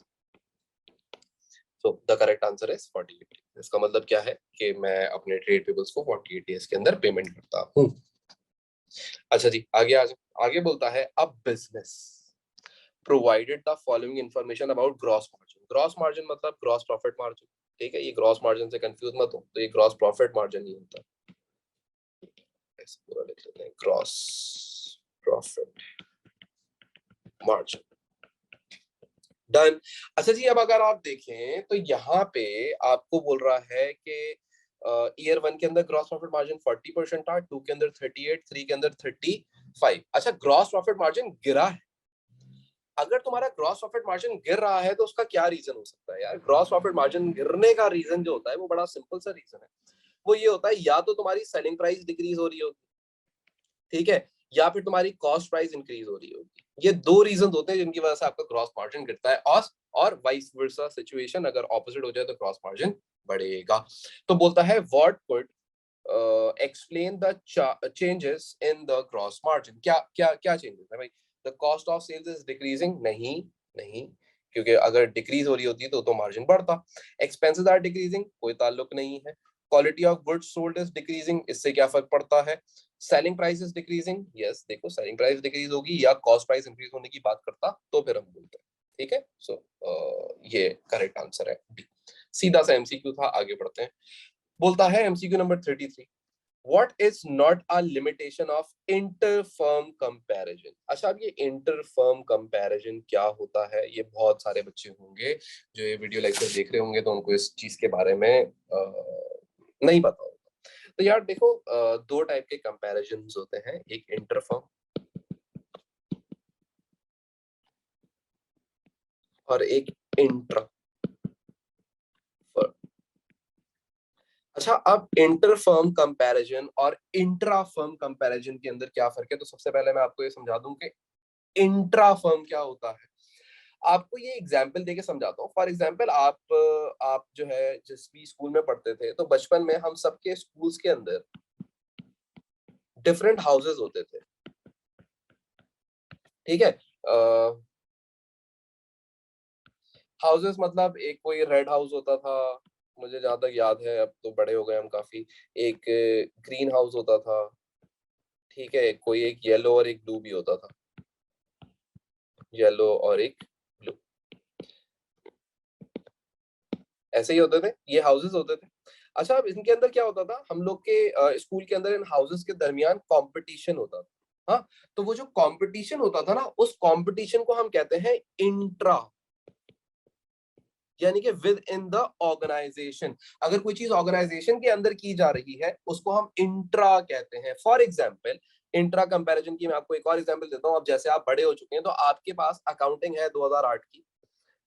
So the correct answer is 48 days। इसका मतलब क्या है कि मैं अपने ट्रेड पेबल्स को 48 डेज के अंदर पेमेंट करता हूँ। अच्छा जी आगे आगे बोलता है अब business provided the following information about gross margin. Gross margin मतलब ग्रॉस प्रॉफिट मार्जिन। ठीक है, ये ग्रॉस मार्जिन से कंफ्यूज मत हो, तो ये ग्रॉस प्रॉफिट मार्जिन ही होता है। ऐसे पूरा लिख लेते हैं, ग्रॉस प्रॉफिट मार्जिन। डन। अच्छा जी अब अगर आप देखें तो यहाँ पे आपको बोल रहा है कि ईयर 1 के अंदर ग्रॉस प्रॉफिट मार्जिन 40% था, 2 के अंदर 38, 3 के अंदर 35। अच्छा ग्रॉस प्रॉफिट मार्जिन गिरा है। अगर तुम्हारा ग्रॉस प्रॉफिट मार्जिन गिर रहा है तो उसका क्या रीजन हो सकता है यार। ग्रॉस प्रॉफिट मार्जिन गिरने का रीजन जो होता है वो बड़ा सिंपल सा रीजन है। वो ये होता है या तो तुम्हारी सेलिंग प्राइस डिक्रीज हो रही होगी, ठीक है, या फिर तुम्हारी कॉस्ट प्राइस इंक्रीज हो रही होगी। ये दो रीजन होते हैं जिनकी वजह से आपका ग्रॉस मार्जिन गिरता है, और वाइस वर्सा सिचुएशन अगर ऑपोजिट हो जाए तो ग्रॉस मार्जिन बढ़ेगा। तो बोलता है what could explain the changes in the gross margin. क्या क्या क्या चेंजेस है भाई। The cost of sales is decreasing, नहीं नहीं, क्योंकि अगर डिक्रीज हो रही होती तो मार्जिन बढ़ता। एक्सपेंसेस आर डिक्रीजिंग, कोई ताल्लुक नहीं है। Quality of goods sold is decreasing, इससे क्या फर्क पड़ता है। Selling price is decreasing, yes देखो सेलिंग प्राइस डिक्रीज होगी या कॉस्ट प्राइस इंक्रीज होने की बात करता तो फिर हम बोलते हैं। ठीक है, सो ये करेक्ट आंसर है बी। सीधा सा एमसीक्यू था, आगे बढ़ते हैं। बोलता है MCQ number 33, What is not a limitation of inter-firm comparison। अच्छा अब ये inter-firm comparison क्या होता है, ये बहुत सारे बच्चे होंगे जो ये वीडियो लेक्चर देख रहे होंगे तो उनको इस चीज के बारे में नहीं पता होगा। तो यार देखो दो टाइप के कंपैरिजन्स होते हैं, एक इंटर-फर्म और एक इंट्रा। अच्छा अब इंटर फर्म कंपैरिजन और इंट्रा फर्म कंपैरिजन के अंदर क्या फर्क है, तो सबसे पहले मैं आपको ये समझा दूं कि इंट्रा फर्म क्या होता है। आपको ये एग्जाम्पल देके समझाता हूँ। फॉर एग्जाम्पल आप जो है जिस भी स्कूल में पढ़ते थे तो बचपन में हम सबके स्कूल्स के अंदर डिफरेंट हाउसेस होते थे। ठीक है, हाउसेस मतलब एक कोई रेड हाउस होता था, मुझे जहां तक याद है, अब तो बड़े हो गए हम काफी। एक ग्रीन हाउस होता था, ठीक है, कोई एक येलो और एक ब्लू भी होता था, येलो और एक ब्लू, ऐसे ही होते थे, ये हाउसेस होते थे। अच्छा अब इनके अंदर क्या होता था, हम लोग के स्कूल के अंदर इन हाउसेस के दरमियान कंपटीशन होता था। हाँ, तो वो जो कंपटीशन होता था ना, उस कंपटीशन को हम कहते हैं इंट्रा, यानी कि विद इन द ऑर्गेनाइजेशन। अगर कोई चीज ऑर्गेनाइजेशन के अंदर की जा रही है उसको हम इंट्रा कहते हैं। फॉर एग्जाम्पल इंट्रा कंपैरिजन की मैं आपको एक और एग्जांपल देता हूँ। अब जैसे आप बड़े हो चुके हैं तो आपके पास अकाउंटिंग है 2008 की,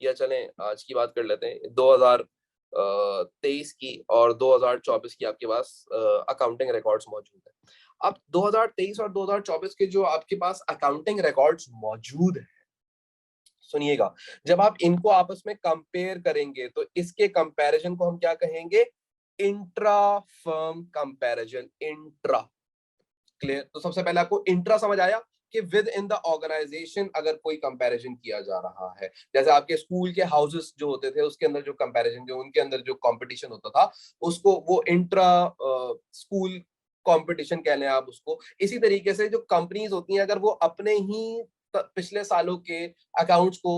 या चलें आज की बात कर लेते हैं 2023 की, और 2024 की आपके पास अकाउंटिंग रिकॉर्ड्स मौजूद है। अब 2023 और 2024 के जो आपके पास अकाउंटिंग रिकॉर्ड्स मौजूद है, सुनिएगा, जब आप इनको आपस में कंपेयर करेंगे तो इसके कंपैरिजन को हम क्या कहेंगे, intra firm comparison. Intra, clear. तो सबसे पहले आपको इंट्रा समझ आया कि विद इन द ऑर्गेनाइजेशन अगर कोई कंपैरिजन किया जा रहा है, जैसे आपके स्कूल के हाउसेस जो होते थे उसके अंदर जो कंपैरिजन, जो उनके अंदर जो कंपटीशन होता था, उसको वो इंट्रा स्कूल कंपटीशन कह लें आप उसको। इसी तरीके से जो कंपनीज होती हैं, अगर वो अपने ही पिछले सालों के अकाउंट्स को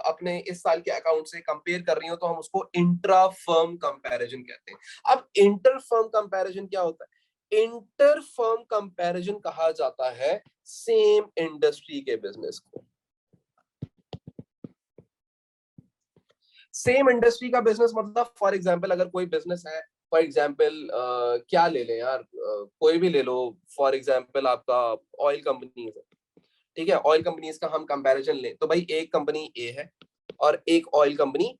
अपने इस साल के अकाउंट से कंपेयर कर रही हो, तो हम उसको इंट्रा फर्म कंपैरिजन कहते हैं। अब इंटर फर्म कंपैरिजन क्या होता है? इंटर फर्म कंपैरिजन कहा जाता है सेम इंडस्ट्री के बिजनेस को। सेम इंडस्ट्री का बिजनेस मतलब फॉर एग्जांपल अगर कोई बिजनेस है, फॉर एग्जांपल क्या ले लें यार, कोई भी ले लो। फॉर एग्जांपल आपका ऑयल कंपनी है, ठीक है, ऑयल कंपनीज का हम कंपैरिजन लें तो भाई एक कंपनी ए है और एक ऑयल कंपनी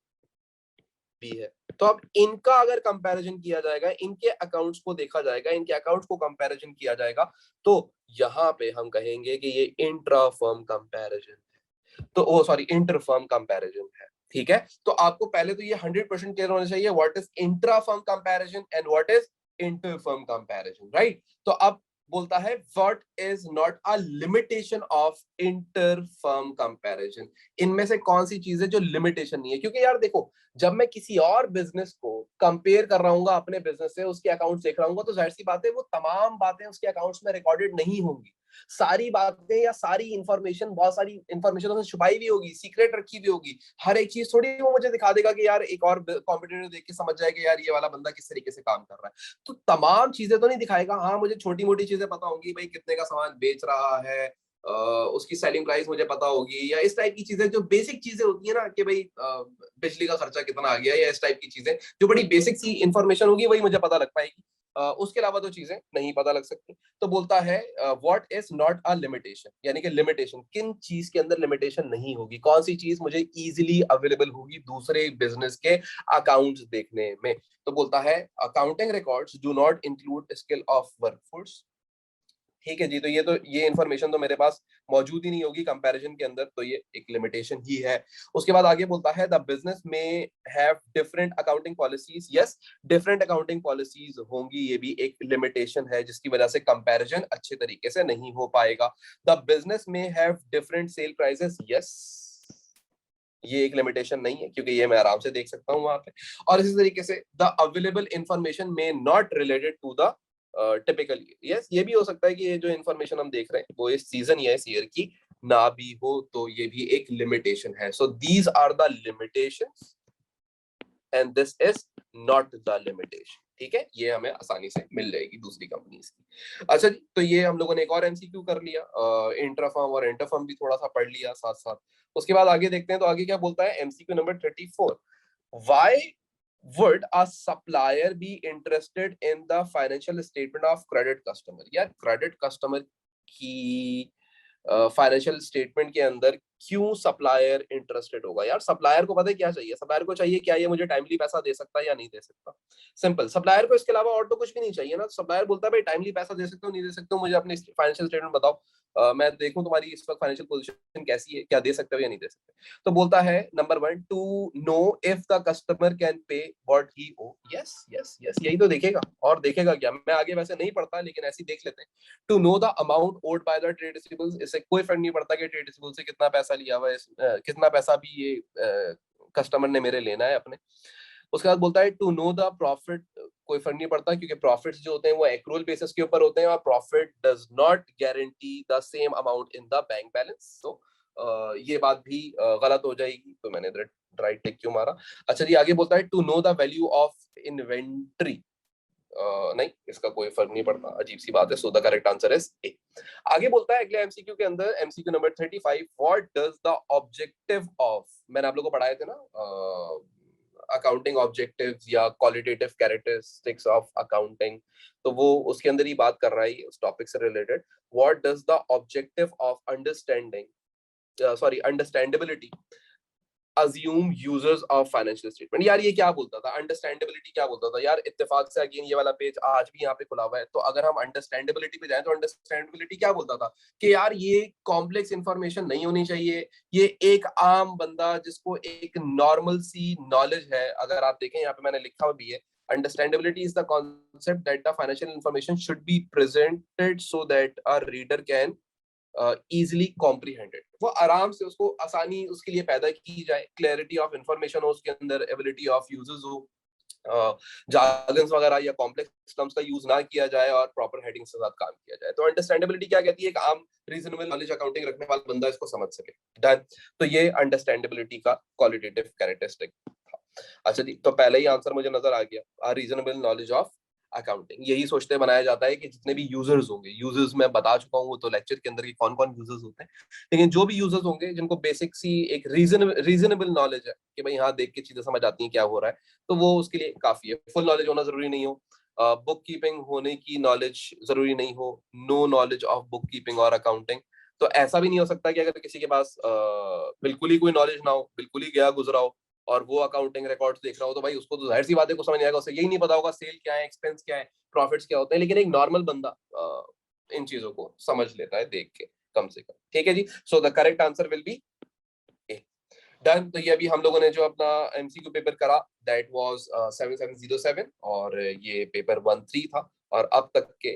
बी है। तो अब इनका अगर कंपैरिजन किया जाएगा, इनके अकाउंट्स को देखा जाएगा, इनके अकाउंट्स को कंपैरिजन किया जाएगा, तो यहाँ पे हम कहेंगे कि ये इंट्रा फर्म कंपैरिजन, तो वो सॉरी इंटर फर्म कंपैरिजन है। ठीक है, तो आपको पहले तो ये 100% क्लियर होना चाहिए what is intra firm comparison and what is inter firm comparison, right. तो अब बोलता है what is not a limitation of inter firm comparison. इनमें से कौन सी चीज है जो लिमिटेशन नहीं है? क्योंकि यार देखो, जब मैं किसी और बिजनेस को कंपेयर कर रहा हूँ अपने बिजनेस से, उसके अकाउंट देख रहा हूँ, तो जाहिर सी बात है वो तमाम बातें उसके अकाउंट्स में रिकॉर्डेड नहीं होंगी। सारी बातें या सारी इंफॉर्मेशन, बहुत सारी इंफॉर्मेशन उसने छुपाई भी होगी, सीक्रेट रखी भी होगी। हर एक चीज थोड़ी वो मुझे दिखा देगा कि यार एक और कॉम्पिटिटर देख के समझ जाएगा यार ये वाला बंदा किस तरीके से काम कर रहा है। तो तमाम चीजें तो नहीं दिखाएगा। हाँ, मुझे छोटी मोटी चीजें पता होंगी, भाई कितने का सामान बेच रहा है, उसकी सेलिंग प्राइस मुझे पता होगी, या इस टाइप की चीजें जो बेसिक चीजें होती है ना, कि भाई बिजली का खर्चा कितना आ गया, या इस टाइप की चीजें जो बड़ी बेसिक सी इंफॉर्मेशन होगी वही मुझे पता लग पाएगी। उसके अलावा तो चीजें नहीं पता लग सकती। तो बोलता है what is not a limitation, यानी कि लिमिटेशन, किन चीज के अंदर लिमिटेशन नहीं होगी, कौन सी चीज मुझे इजीली अवेलेबल होगी दूसरे बिजनेस के अकाउंट्स देखने में। तो बोलता है accounting records do not include skill of workforce. ठीक है जी, तो ये इन्फॉर्मेशन तो मेरे पास मौजूद ही नहीं होगी कंपैरिजन के अंदर, तो ये एक लिमिटेशन ही है। उसके बाद आगे बोलता है the businessmen have different accounting policies. Yes, different accounting policies होंगी, ये भी एक लिमिटेशन है जिसकी वजह से कंपैरिजन अच्छे तरीके से नहीं हो पाएगा। The businessmen have different sale prices. Yes, ये एक लिमिटेशन नहीं है क्योंकि ये मैं आराम से देख सकता हूँ वहां पे। और इसी तरीके से the available information may not related to the typical. Yes, ये भी हो सकता है कि ये जो इन्फॉर्मेशन हम देख रहे हैं वो इस सीजन या इस ईयर की ना भी हो, तो ये भी एक लिमिटेशन है। So these are the limitations and this is not the limitation. ठीक है, ये हमें आसानी से मिल जाएगी दूसरी कंपनीज की। अच्छा जी, तो ये हम लोगों ने एक और एमसीक्यू कर लिया, इंट्राफर्म और इंटरफर्म भी थोड़ा सा पढ़ लिया साथ साथ। उसके बाद आगे देखते हैं, तो आगे क्या बोलता है MCQ number 34। Why would a supplier be interested in the financial statement of credit customer? यार क्रेडिट कस्टमर की फाइनेंशियल स्टेटमेंट के अंदर क्यों सप्लायर इंटरेस्टेड होगा? यार सप्लायर को पता है क्या चाहिए, सप्लायर को चाहिए क्या ये मुझे टाइमली पैसा दे सकता है या नहीं दे सकता। सिंपल, सप्लायर को इसके अलावा और तो कुछ भी नहीं चाहिए ना। सप्लायर बोलता है भाई टाइमली पैसा दे सकते हो नहीं दे सकते हो, मुझे अपनी फाइनेंशियल स्टेटमेंट बताओ, मैं देखूं तुम्हारी इस वक्त फाइनेंशियल पोजीशन कैसी है, क्या दे सकते हो या नहीं दे सकते। तो बोलता है number 1, to know if the customer can pay what he owe. Yes yes yes, यही तो देखेगा, और देखेगा क्या, मैं आगे वैसे नहीं पढ़ता लेकिन ऐसे ही देख लेते हैं। To know the amount owed by the trade receivables, इससे कोई फर्क नहीं पड़ता कि ट्रेड रिसीवेबल से कितना पैसा लिया हुआ है, कितना पैसा भी ये कस्टमर ने मेरे लेना है अपने। उसके बाद बोलता है टू नो द प्रॉफिट, कोई फर्क नहीं पड़ता क्योंकि प्रॉफिट्स जो होते हैं वो एक्रूअल बेसिस के ऊपर होते हैं और profit does not guarantee the same amount in the bank balance. तो ये बात भी गलत हो जाएगी, तो मैंने राइट टिक क्यों मारा। अच्छा जी, आगे बोलता है to know the value of inventory. नहीं, इसका कोई फर्क नहीं पड़ता, अजीब सी बात है। सो the correct answer is a. आगे बोलता है अगले एमसीक्यू के अंदर, MCQ number 35, what does the objective of, मैंने आप लोगों को पढ़ाए थे ना अकाउंटिंग ऑब्जेक्टिव्स या क्वालिटेटिव कैरेक्टरिस्टिक्स ऑफ अकाउंटिंग, तो वो उसके अंदर ही बात कर रहा है उस टॉपिक से related. What does the objective of understanding sorry understandability assume users of financial statement। यार ये क्या बोलता था, अंडरस्टैंडेबिलिटी क्या बोलता था यार? इत्तेफाक से अगेन ये वाला पेज आज भी यहाँ पे खुला हुआ है, तो अगर हम अंडरस्टैंडेबिलिटी पे जाएं तो अंडरस्टैंडेबिलिटी क्या बोलता था कि यार ये कॉम्प्लेक्स इंफॉर्मेशन नहीं होनी चाहिए, ये एक आम बंदा जिसको एक नॉर्मल सी नॉलेज है, अगर आप देखें यहाँ पे मैंने लिखा हुआ भी है, understandability is the concept that the financial information should be presented so that a reader can easily comprehended, वो आराम से उसको आसानी उसके लिए पैदा की जाए, क्लैरिटी ऑफ इंफॉर्मेशन हो उसके अंदर, एबिलिटी ऑफ यूजर्स हो, जार्गन्स वगैरह या कॉम्प्लेक्स टर्म्स का यूज ना किया जाए और प्रॉपर हेडिंग्स के साथ काम किया जाए। तो अंडरस्टैंडेबिलिटी क्या कहती है? एक आम रीजनेबल नॉलेज अकाउंटिंग रखने वाला बंदा इसको समझ सके। डन। तो ये अंडरस्टैंडेबिलिटी का क्वालिटेटिव कैरेक्टरिस्टिक था। अच्छा जी, तो पहले ही आंसर मुझे नजर आ गया, रीजनेबल नॉलेज ऑफ अकाउंटिंग। यही सोचते बनाया जाता है कि जितने भी यूजर्स होंगे, यूजर्स मैं बता चुका हूँ वो तो लेक्चर के अंदर कि कौन कौन यूजर्स होते हैं, लेकिन जो भी यूजर्स होंगे जिनको बेसिक सी एक रीजनेबल नॉलेज है कि भाई हाँ देख के चीजें समझ आती हैं क्या हो रहा है, तो वो उसके लिए काफी है। फुल नॉलेज होना जरूरी नहीं हो, बुक कीपिंग होने की नॉलेज जरूरी नहीं हो, no knowledge of bookkeeping और अकाउंटिंग। तो ऐसा भी नहीं हो सकता कि अगर किसी के पास बिल्कुल ही कोई नॉलेज ना हो, बिल्कुल ही गया गुजरा हो और वो अकाउंटिंग रिकॉर्ड्स देख रहा हो, तो भाई उसको तो जाहिर सी बात है को समझ नहीं आएगा, उसे यही नहीं पता होगा सेल क्या है, एक्सपेंस क्या है, प्रॉफिट्स क्या होते हैं। लेकिन एक नॉर्मल बंदा इन चीजों को समझ लेता है देख के कम से कम। ठीक है जी, so the correct answer will be A. Done. तो ये अभी हम लोगों ने जो अपना एमसीक्यू पेपर करा दैट वाज 7707 और ये पेपर 1-3 था। और अब तक के